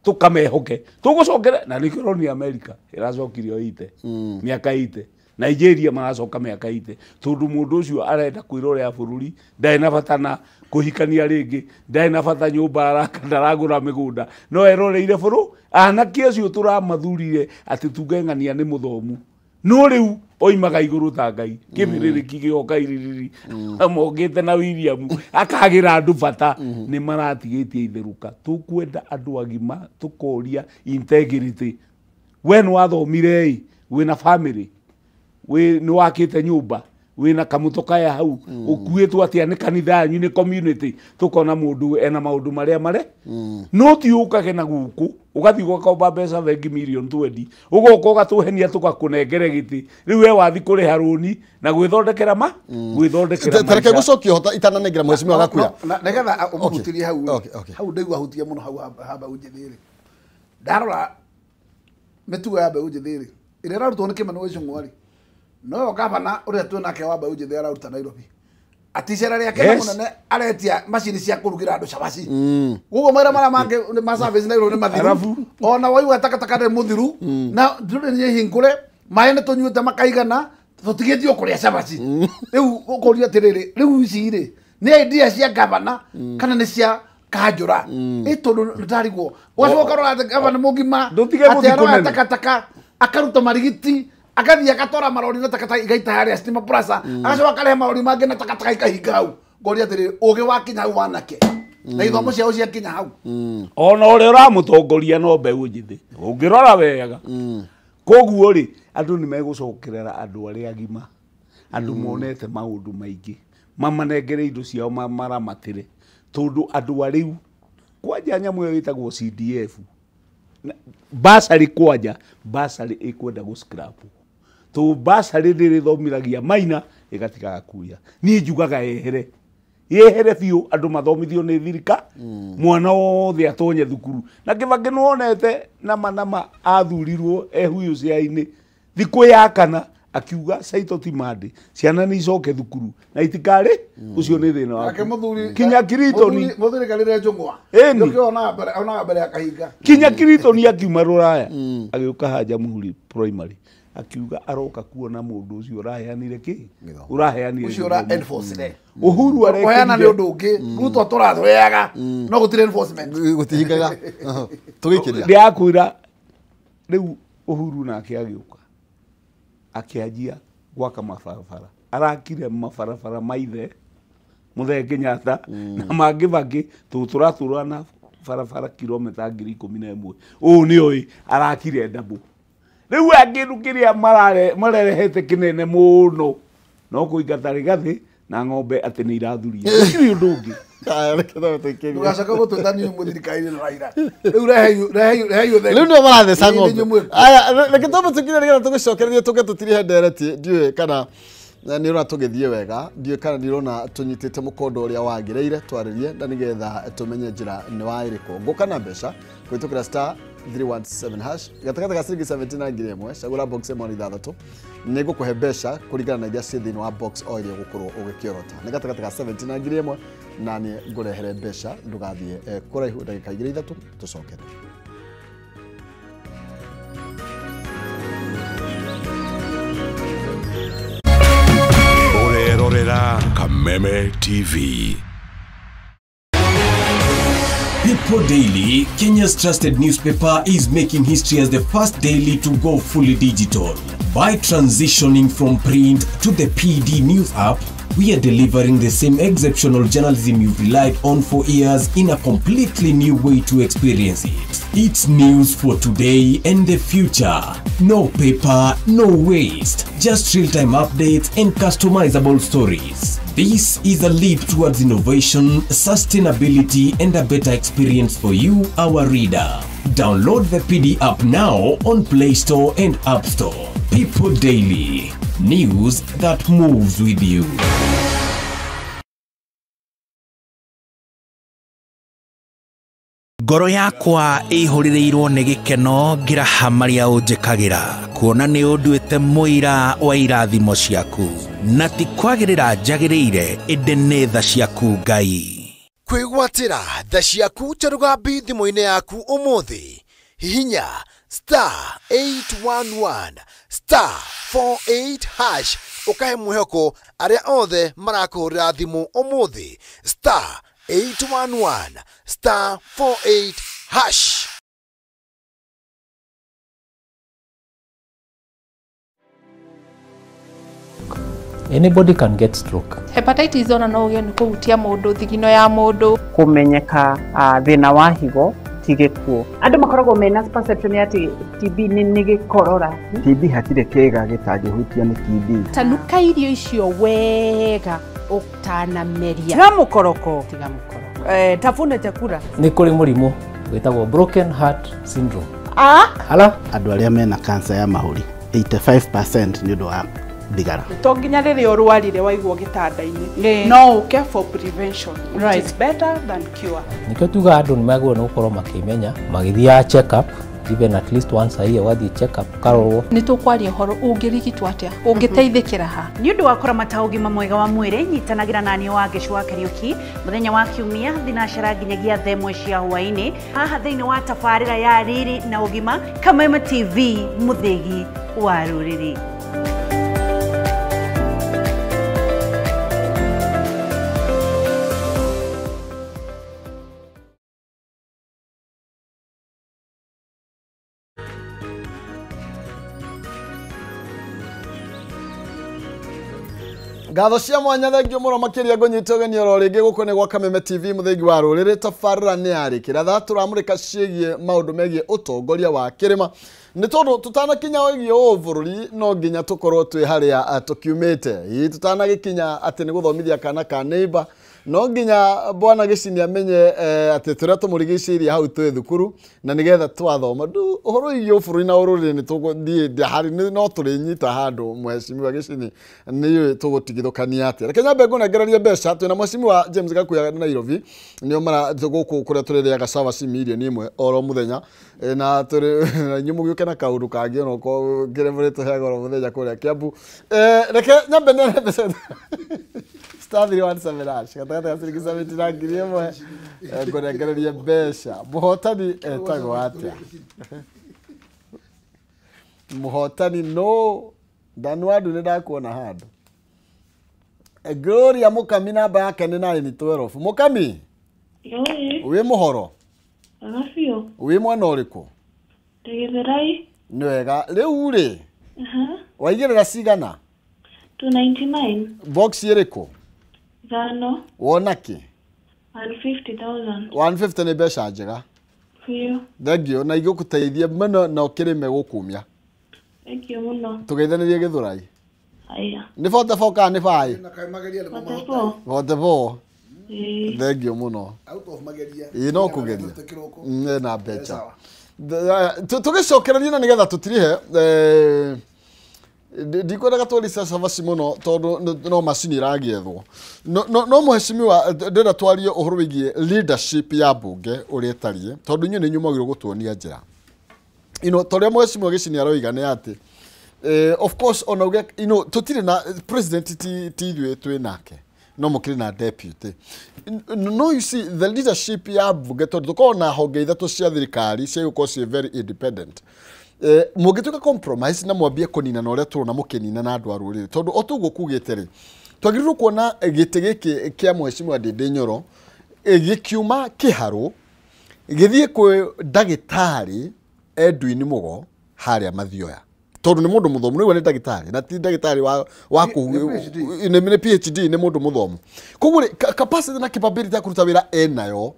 tukamehoke tugocokera na nikiro ni America iracokirio ite miaka ite Nigeria maracoka miaka ite tondu mundu ucio arenda kwirorera bururi ndai na batana kuhikania ringi ndai na bata nyumba araka ndaragura migunda no eroreire buru anake acio turamathurire ati tungengania ni muthomu no riu oimaga iguru ta ngai kibiririki gioka iririri amogete na William akagira andu bata ni maratigitie itheruka tukwenda andu agima tukoria integrity when wathomire wina family we ni wakite nyumba wina kamutoka ya hau ukuitwo atia ni kanitha yanyu ni community tukona mundu ena maundu maria mare no ti ukage na guku ugathi gwakomba mbeca vengi million 20 ugoka ugatuhenia tugakunengere giti riu we wathi kuri haruni na gwithondekera gwithondekera tareke gucokio hota itananengira mwecimu agakuya negetha umutirie hau hau ndegu ahutie muno hau haba unjithiri ndarora mitugo ya mbeu njithiri ire rarutwo ni kimano icio ngwari no gavana uria twinake wa mbeu njithiri araruta Nairobi aticera ria kena munene aretia macini cia kurugira andu cabaci gugo mara mange ma service Nairobi ni mathiru ona waiwa takataka de muthiru na ndure ni hingure maĩ nĩ tũnyuĩte makaigana tũtigĩtio kũrĩa cabaci rĩu ũkũria atĩrĩrĩ rĩu ici rĩ nĩ idea cia gavana kana nĩ cia Kanjũra tondũ nĩndarigwo ũgacoka rora gavana mũgima atĩ aroya takataka akaruta marigiti akathia akatora marori na takataka igaita harĩa Stima Plaza agacoka akarehe marori mangĩ na takataka ikahinga hau ngoria atĩrĩrĩ ũgĩ wa Kinya hau wanake na ithomo ciao cia Kinya hau ona ũrĩa ũramũtongoria no mbeũ njĩthĩ ũngĩrora wega koguo rĩ andũ nĩ megũcokerera andũ arĩa agima andũ monete maũndũ maingĩ mamanengere indo ciao maramatĩre tondu andu ariu kwanja nyamu yo itagwo CDF basari kwanja basari ikwenda go scrap to basari ndiri thomiragia maina igatiga kuya ni njugaga yehere biu andu mathomithio ni thirika mwana wothe atonye thukuru na kibage nuonete nama athurirwo ehuyu ciaini thiku ya kana akiuga saito timande ciana ni icoke thukuru na itikari ucio ni thina wake Kinya Kiritoni muthuri kalire njungwa ndio ona mbere akahinga Kinya Kiritoni akiuma Ruraya agiuka haja muhuri primary akiuga aroka kuona mundu ucio uraheanire ki uraheanire ucio ra enforcement Uhuru areke koyana ni undu ungi ruto turathweaga no gutire enforcement gutihingaga tugikiria ndiakwira riu Uhuru nake agiuka akiajia gwaka mabarabara arakire mabarabara maithe Muthee Kenyatta na mangi bangi turaturana barabara kilomita 11,000 ni oi arakire ndabu riu angiru kiria mararehete kinene muno no kuingatari gathi na ng'ombe ati ni irathuria kiri undu ungi ugacaka gututani muthirikaini na Raila riu reheyo riu ndio maratheca ng'ombe aya reke tobe tukire rege tugicokererie tugetutiri ndereti ndiwe kana ni rona tugithie wega ndiwe kana ndirona tunyitite mukondo uria wagireire twaririe na nigetha tumenye njira ni wairiko ngukana mbeca kwitukira star 317 hash gatagata ga ciringi 17 ngiri imwe cagura box ĩmwe ni 3 nigukuhe mbeca kuringana na iria ciĩ thĩinĩ wa box o iria gukorwo ugikiorota ni gatagata ga 17 ngiri imwe na ni ngurehere mbeca ndugathie kuraihu ndagika 2-3 tucokere Urerorera Kameme TV. People Daily, Kenya's trusted newspaper, is making history as the first daily to go fully digital. By transitioning from print to the PD News app, we are delivering the same exceptional journalism you've relied on for years in a completely new way to experience it. It's news for today and the future. No paper, no waste. Just real-time updates and customizable stories. This is a leap towards innovation, sustainability, and a better experience for you, our reader. Download the PD app now on Play Store and App Store. People Daily. News that moves with you. Ngoro yakwa ihuririrwo ni gikeno ngirahamaria unjikagira kuona ni unduite muira wa irathimo ciaku na ti kwagirira njagirire indi ni tha ciaku Ngai. kwigwatira tha ciaku ta rugambi thimu-ini yaku umuthi hihinya *811 *48# ukahe mwihoko aria othe marakuhurira thimu umuthi *811 *48#. Anybody can get stroke. Hepatitis ona no uge ni kuhutia mundu thigino ya mundu kumenyeka thina wa higo tigikuo andu makoragwo mena perception ati TB ni gikorora. TB hatire kega gitangihutia ni TB. Tanuka irio icio wega utanameria tiga mukoroko tafuna chakula. Ni kuri murimu witagwo broken heart syndrome. Hala andu aria mena cancer ya mahuri 85% ni ndo wa thigara. To nginya riri urwarire waigwo gitanda-ini no uke for prevention, right. It's better than cure. Nikio tuga andu ni magwo no gukorwo makimenya magithia check up even at least once a year wathi check up karorwo ni tukwaria horo ungirigitwo atia ungiteithikira ha ni undu wa kuramata ugima mwega wa mwiri nyitanagira nani wa Gicua Kariuki muthenya wa kiumia thinacera nginyagia themwe cia hwaini haha thiini wa tabarira ya riri na ugima Kameme TV muthigi wa ruriri. Gatho cia mwanya thengio muno makiria ngonyitogeni oro ringi guko ni gwa Kameme TV muthengi wa ruriri tabarira ni arikira tha turamurika cigie maundu megie utongoria wa kirima ni tondu tutanakinya wegie bururi no nginya tukorwo twi haria tukiumite tutanagikinya ati ni guthomithia kana ka neighbor no nginya bwana Gicini amenye ati turia tumurigiciria hau twi thukuru na nigetha twathoma ndu uhoro igio bururi na ururi ni tuguthie hari no turinyita handu mweshimiwa Gicini ni tugutigithukania ati reke nyambe ngunengereria mbeca twina mweshimiwa wa James Gakuya Nairobi nio mara guku kuria tuririaga sawa si million imwe oro muthenya na turi nyumu yuke na kaundu kangi no ko ngiremure tuheaga oro muthenya kuria Kiambu reke nyambe ne mbeca Star 317 gatagata ga ciringi 70 na ngiri imwe ngunengereria mbeca muhotani etagwo atia muhotani no Danwadu ni ndakuona handu Gloria Mukami namba yake ni 912 Mukami wi muhoro agafio wi mwana uriku Tegetherai ni wega riu ri waigirira cigana 299 box iriku thano wona ki 150,000 150 ni mbeca njega fio thengio na igũkuteithia mũno na ũkĩrĩme gũkumia thengio mũno tũgeithanirie Gĩthũrai aya nĩ 44 kana nĩ 5 na kai mageria nĩ 44 thengio mũno out of mageria no kũgeria na mbeca tũgĩcokereria na nĩgetha tũtirihe ndikwendaga twarica cabaci muno tondu no macini iragiethwo no muheshimiwa ndenda twarie uhoro wigie leadership ya bunge uri etarie tondu inyu ni nyumagirwo gutuonia njira toria muheshimiwa Gicini aroiga ni ati of course onauge tutire na president ti ithue twi nake no mukiri na deputy no you see the leadership ya bunge tondu tukona honge ithatu cia thirikari cia gukorwo cie very independent mugituka compromise na mwambie kunina na uria turona mukinina na andu a ruriri tondu otugo kugite ri twagirirwo kuona gite giki kia mweshimwa Ndindi Nyoro gikiuma kiharu githie kwi ndagitari Edwin Mugo haria Mathioya tondu ni mundu muthomu niwe ni ndagitari na ti ndagitari wa ku ni PhD ni mundu muthomu koguo capacity na capability ya kuruta wira enayo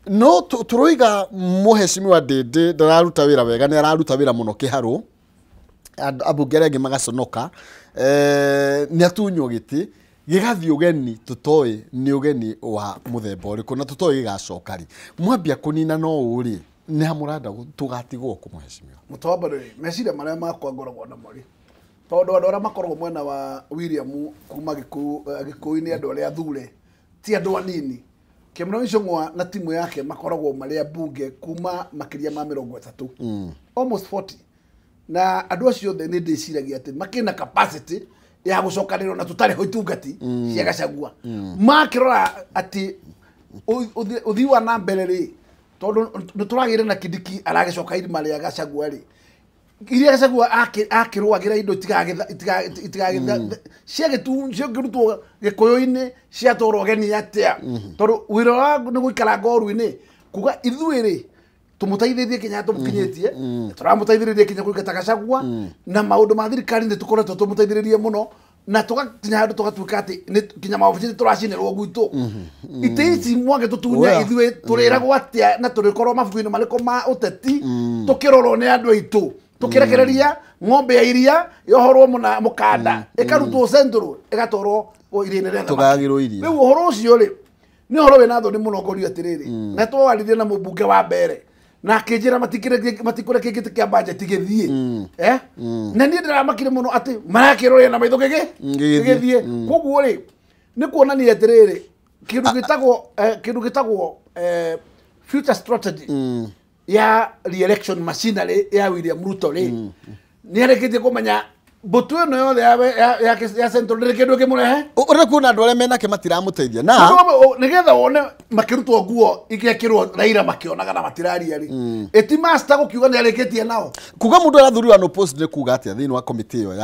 no turoiga muheshimiwa Ndindi ndararuta wira wega ni araruta wira muno kiharu abunge angi magaconoka ni atunywo giti gigathi ugeni tutoi ni ugeni wa muthemba uriku na tutoi gigacokari mwambia kunina no uri ni hamuranda tugatigwo ku muheshimiwa mutwambare meciria maria makwa ngoragwo na mori tondu andu aria makoragwo mwena wa William kuma Gikuyu-ini andu aria athure ti andu anini Kemno Icũng'wa na timu yake makoragwo maria bunge kuma makiria ma 30 almost 40 na andu acio the ni ndiciragia ati makina capacity ya gucokanirwo na tutari ho itungati cia Gachagua makirora ati uthi wa na mbere ri tondu nituragire na Kindiki aragicoka irima ria Gachagua ri iria Gachagua akirwagira indo itigagetha ciagirutwo gikuyu-ini ciatwarwo geni atia tondu wira wa ni guikara ngoru-ini kuga ithuiri tumuteithĩtie kinya tumukinyitie turamuteithĩrĩria kinya kũingata Gachagua na maundu ma thirikari nĩ tũkoretwo tumuteithĩrĩrie muno na tugakinya handu tugatuika ati kinya maobici turacinirwo gwitu ite ici mwage tutunya ithuĩ tũrĩragwo atia na tũrĩkorwo mabuku-inĩ marĩkũ ma ũteti tũkĩrorwo nĩ andũ aitũ tũkĩrekereria ng'ombe ya iria yohorwo mũkanda ĩkarutwo central ĩgatwarwo iria-inĩ rĩa thamaki rĩu ũhoro ũcio rĩ nĩ ũhoro wĩna thoni mũno ngorio atĩrĩrĩ na twarĩrie na mũmbunge wa mbere na akĩnjĩra matikũrekia gĩtĩ kĩa budget gĩthiĩ na niĩ ndĩramakire mũno atĩ marakĩrorĩa na maitho gĩgĩthiĩ koguo rĩ nĩ kuonania atĩrĩrĩ kĩndũ gĩtagwo future strategy ya re-election machinery ya William Ruto rĩ nĩ arĩkĩtie kũmenya mbutu ĩno yothe ya central ndĩrĩ kĩndũ kĩmũrehe ũrĩa kuona andũ arĩa menake matiramũteithia na nĩgetha wone makĩrutwo nguo igekĩrwo Raila makĩonaga na matiraria rĩ eti master gũkiuga nĩ arĩkĩtie nao kuga mũndũ arathuriwa no post nĩ kuga atĩa thĩinĩ wa komiti ĩyo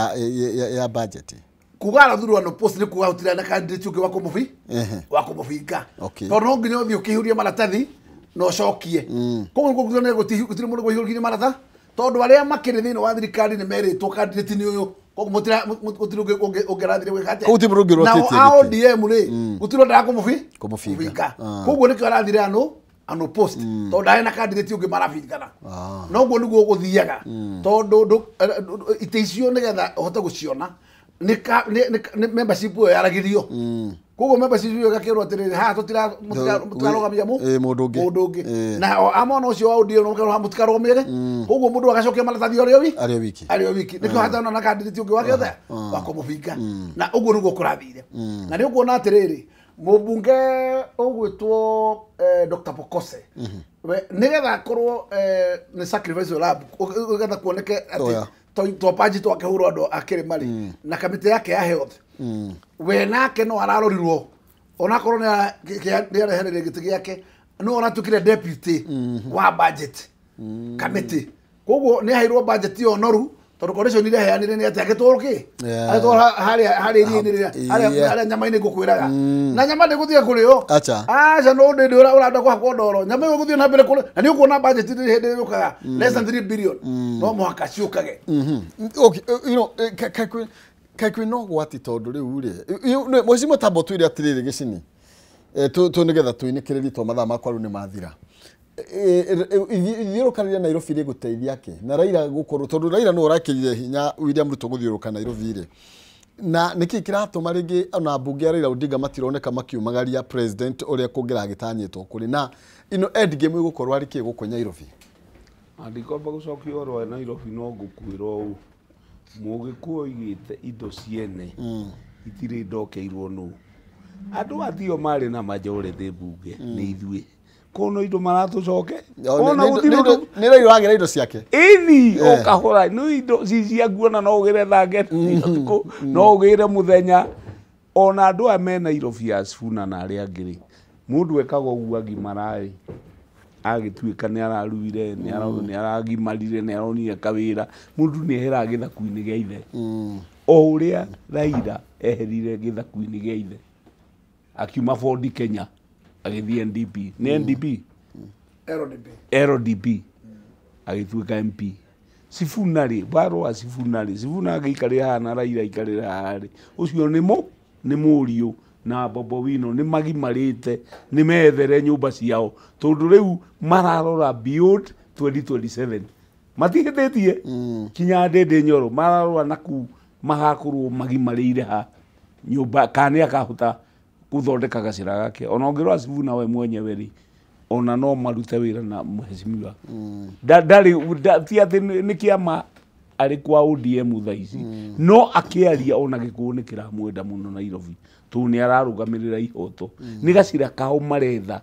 ya budget kuga arathuriwa no post nĩ kuga gũtirĩ na candidate ũngĩ wa kũmũbinga tondũ no nginya ũthiĩ ũkĩihũria maratathi na ũcokie koguo nĩ gũtirĩ mũndũ kũihũria maratathi tondu aria makiri thini wa thirikari ni meritwo candidate ni uyu koguo gutiri ungerathire gwika atia na ODM ri gutiri ndakumufinga koguo nikio arathire ano post tondu ndari na candidate ungi marabingana no guo niguo guthiaga tondu ite icio nigetha uhote guciona ni membership yo yaragirio koguo membership yo gakirwo atiriri ha tutirarogamia mundu ungi na amona ucio wa ODM no gakirwo mutikaromere koguo mundu agacokia maratathi ario wiki nikio hatana na candidate ungi wake othe wakumubinga na uguo niguo kurathire na ni ukuona atiriri mubunge ugwitwo Dr. Pokose nigetha akorwo ni sacrifice lab ugetha kuoneke ati twapanji twakehurwo andũ akĩrĩma rĩ na kamĩtĩ yake ya health we nake no ararorirwo onakorwo nĩ arehereire gĩtĩ gĩake no oratukire deputy wa budget kamĩtĩ koguo nĩ aheirwo budget yo noru tondũ coalition ile heanire nĩ atĩ agĩtwarwo kĩ agĩtwarwo harĩa iria-inĩ rĩrĩa harĩa nyama-inĩ ngũkwĩraga na nyama ndĩgũthiĩ kũrĩo aca no ndĩndĩ ũrenda kũhakwo ndoro nyama ĩyo gũthiĩ na mbere kũrĩ na nĩ ũkuona budget hĩndĩ yũkaga less than 3 billion no mũhaka ciũkage kaĩ kwĩna ũgwati tondũ rĩu rĩ mũici mũtambo twĩre atĩrĩrĩ gĩcini tũ nĩgetha twĩnĩkĩrĩrie to mathaa makwa rĩu nĩ mathira ithiũrũkanĩria Nairobi rĩ gũteithia kĩ na Raila gũkorwo tondũ Raila no ũrakĩrire hinya William Ruto gũthiũrũka Nairobi rĩ na nĩkĩ kĩratũma rĩngĩ ona mbunge ya Raila Odinga matironeka makiumagaria president ũrĩa kũngĩragĩtanyĩtwo kũrĩ na ino end game ĩgũkorwo arĩ kĩ gũkũ Nairobi andikomba gũcokia ũhoro wa Nairobi no ngũkwĩrwo ũũ mũgĩkũyũ oigĩte indo ciene itirĩ ndokeirwo nũ andũ athio marĩ na majority mbunge nĩ ithuĩ kono indo maratũcoke ona gũtirĩ nĩ Raila wagĩra indo ciake ithi okahora no indo cia nguona no ũgĩre thangeti no ũgĩre mũthenya ona andũ aya me Nairobi ya Sifuna na arĩa angĩ mũndũ ekaga ũguo agimaraĩ agĩtuĩka nĩ araruire nĩ aragimarire nĩ aronire kawĩra mũndũ nĩ eheraga gĩthaku-inĩ gĩa ithe o ũrĩa Raila eherire gĩthaku-inĩ gĩa ithe akiuma Ford Kenya agĩthiĩ NDP nĩ NDP LDP agĩtuĩka MP Sifuna rĩ barũa Sifuna agĩikarĩra haha na Raila aikarĩra haha rĩ ũcio nĩ mũriũ na Bobo Wino nĩ magimarĩte nĩ methere nyũmba ciao tondũ rĩu mararora beyond 2027 matigĩtĩtie kinya Ndĩndĩ Nyoro mararora naku magakorwo magimarĩire ha nyũmba kana akahota gũthondeka gacĩra gake ona ũngĩrora Sifuna we mwenyewe rĩ ona no marute wĩra na mheshimiwa ndarĩ ti atĩ nĩ kĩama arĩ kwa ODM thaa ici no akĩaria ona gĩkũyũ nĩ kĩramwenda mũno Nairobi tu nĩ ararũgamĩrĩra ihoto nĩ gacĩra kao maretha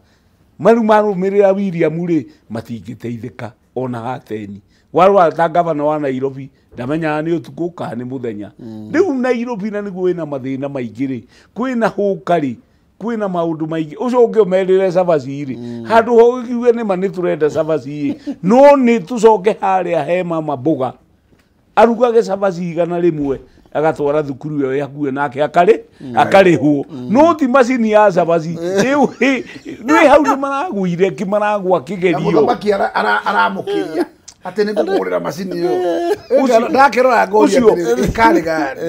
marũmĩrĩra William rĩ matingĩteithĩka ona hateni warwa ta gavana wa Nairobi ndamenyaga nĩ ũtukũ kana nĩ mũthenya rĩu Nairobi na nĩguo wĩna mathĩna maingĩ rĩ kwĩna hũka rĩ kwina maundu maingi ucio ungi umerire cabaci ri handu ho giuge ni ma ni turenda cabaci no ni tucoke haria he mama mboga arugage cabaci igana rimwe agatwara thukuru yo yakuwe nake akarihwo no ti macini ya cabaci riu ni hau ni maraguire kimaragwa kigerio muthamaki aramukiria ati ni ngugurira macini yo ndakerora ngoria kale gari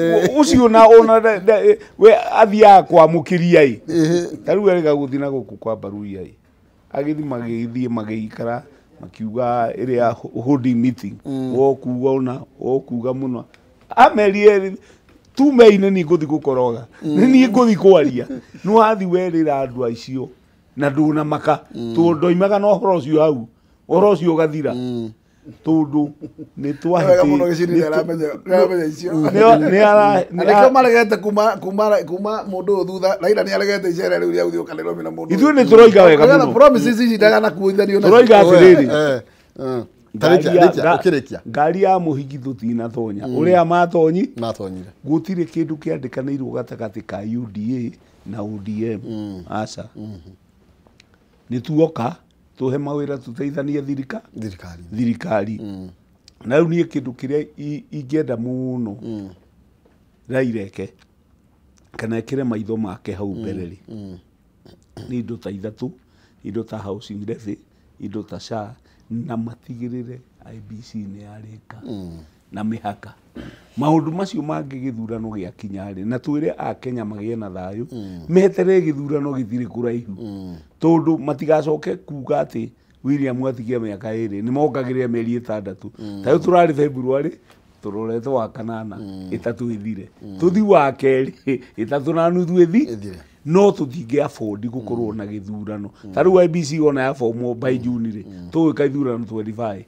ucio na ona we athia kwa mukiria i taru erega guthina guku kwa baruia i agithi magithie makiuga iria holding meeting kuga ona kuga muno amerie tumeine ni nguthi gukoroga ni nguthi kwaria no athi werira andu aicio na nduna maka ndoimaga no horo cio hau horo cio gathira tundu ni twahite muno gicirira ramenya icio ni ara maregete kuma mundu thutha Raila ni aregete icera riu ria uthio kanero mina mundu ithu ni turoiga wega muno promises ici ndaga na kuithanio na turoiga atiriri ukirikia ngari ya muhiki tutina tonya uria matonyire gutire kindu kiandikaniirwo gatagati ka UDA na ODM aca ni tuoka tuhe mawira tuteithanie thirikari na riu ni kindu kiria ingenda muno Raireke kana kire maitho make hau mbereri ni indo ta ithatu indo ta housing levy indo ta SHA na matigirire IBC ni arika na mihaka maundu macio mangi githurano gia kinyari na twire a Kenya magie na thayu metere githurano githire kuraihu tondu matigacoke kuga ati William atigia miaka iri ni mongagire meri 6 tayo turari February turorete wa kanana itatu ithire tuthi wa keri itatu na nuthu ithire no tuthinge afford gukorwo na githurano taru IBC ona ya form by June ri tu ka ithurano 25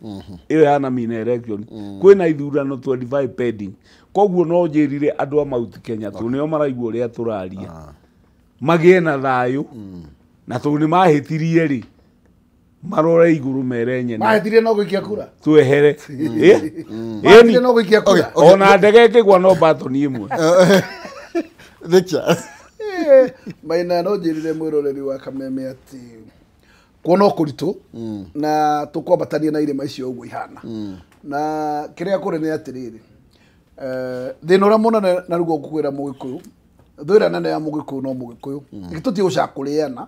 iyo yana mina election kwina ithurano 25 pending koguo no njirire andu a Mount Kenya tu nio maraigua ria turaria magie na thayu na tu ni mahitirie ri marore iguru merenye mahitirie no guikia kura twehere mahitirie no guikia kura ona ndege kigwa no baton imwe thikia Maina no njirire mwiroreri wa Kameme ati kuona kuritu na tukwambatania na irima icio uguo ihana na kiria kuri ni atiriri thina uria munene na rugo kukwira mugikuyu thwira nene ya mugikuyu no mugikuyu gituti gucakuriana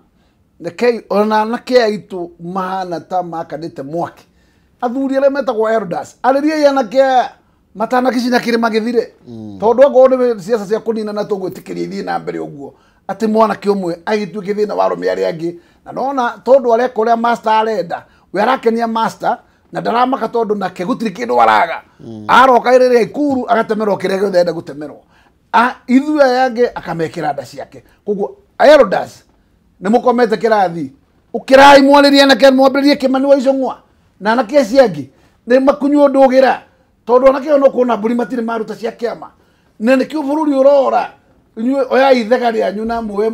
nekei ona nake aitu mahana ta makanite mwaki athuri aria metagwo elders ariria yana ke matana kicinya kirima githire tondu agone siasa cia kunina na tugwitikiria ithii na mbere uguo ati mwana kiumwe agituike thina wa rume aria angi na nona tondu aria kuria master arenda we arakenia master na ndaramaka tondu nake gutiri kindu waraga aroka iriria ikuru agatemerwo kiria giothe enda gutemerwo ithu yange akamekira nda ciake koguo elders ni mukomete kirathi ukirai mwariria na ken mwambiririe Kimani wa Icung'wa na na kesi angi ni makunyu ndugira tondu na kio no kuona mburi matire maruta cia kiama nene kio bururi urora inywe oya ithegari anyu na mwe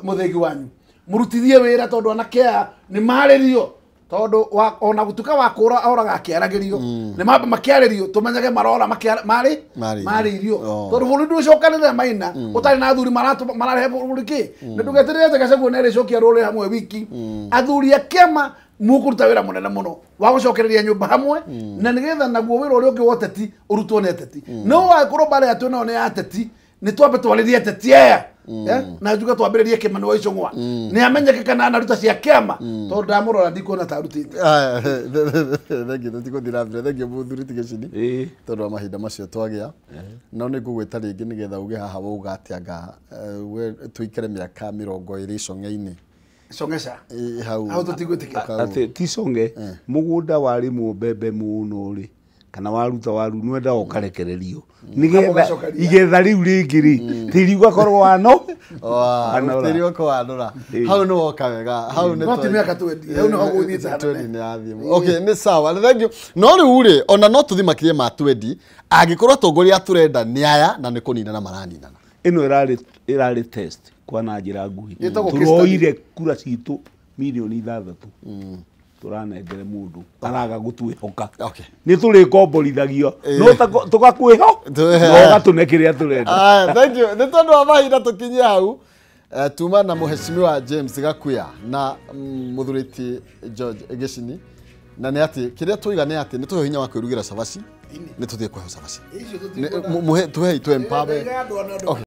muthegi wanyu murutithie wira tondu na kia ni maririo tondu ona gutuka wa kura oraga akiaragirio ni mamba makiaririo tumenyage marora maririo tondu bururi ndu cokanire Maina utari na athuri mararehe bururi ki ndugeterete Gachagua nere cokia role hamwe wiki athuri a kiama mukuruta wira munene muno wa gucokereria nyumba hamwe na nigetha naguo wira uria ungi woteti urutwo ni ateti no wakorwo bare atu no ni ateti ni twambe twaririe ateti aya na juga twambiririe Kimani wa Icung'wa ni amenyeke kana naruta cia kiama tondu ndamurora ndikuona ta rutite thengi tutikuthira mbere thengi muthuri tigicini tondu wa mahinda macio twagia no ni ngugwita ringi nigetha uge haha wauga atianga we tuikere miaka 20 icong'e-ini songesha hau tutigwitika ati tisonge mugunda wari mbembe muno ri kana waruta waru nwenda ukarekererio nigetha igetha riu ringi ri tiri ugakorwo wano tiri uko wanora hau no woka wega hau ni no miaka 20 hau no haguthiite hanene okay ni sawa thank you no riu ri ona no tuthimakirie ma 20 angikorwo atongoria turenda ni aya na ni kunina na maranina ino irari test kwa na njira nguhi turoire kura citu milioni 6 turanengere mundu araga gutwihoka Okay. ni turi komborithagio no tugakwiho no gatune kiria turenda. Thank you. Nĩ tondũ wa mahinda tũkinyie hau tuma na Mheshimiwa James Gakuya na Muthuriti George Egeshini na nĩ atĩ kĩrĩa tũiga nĩ atĩ nĩ tũhe hinya wa kwĩrugĩra cabaci nĩ tũthiĩ kũhe cabaci. Tuhe empower. Okay.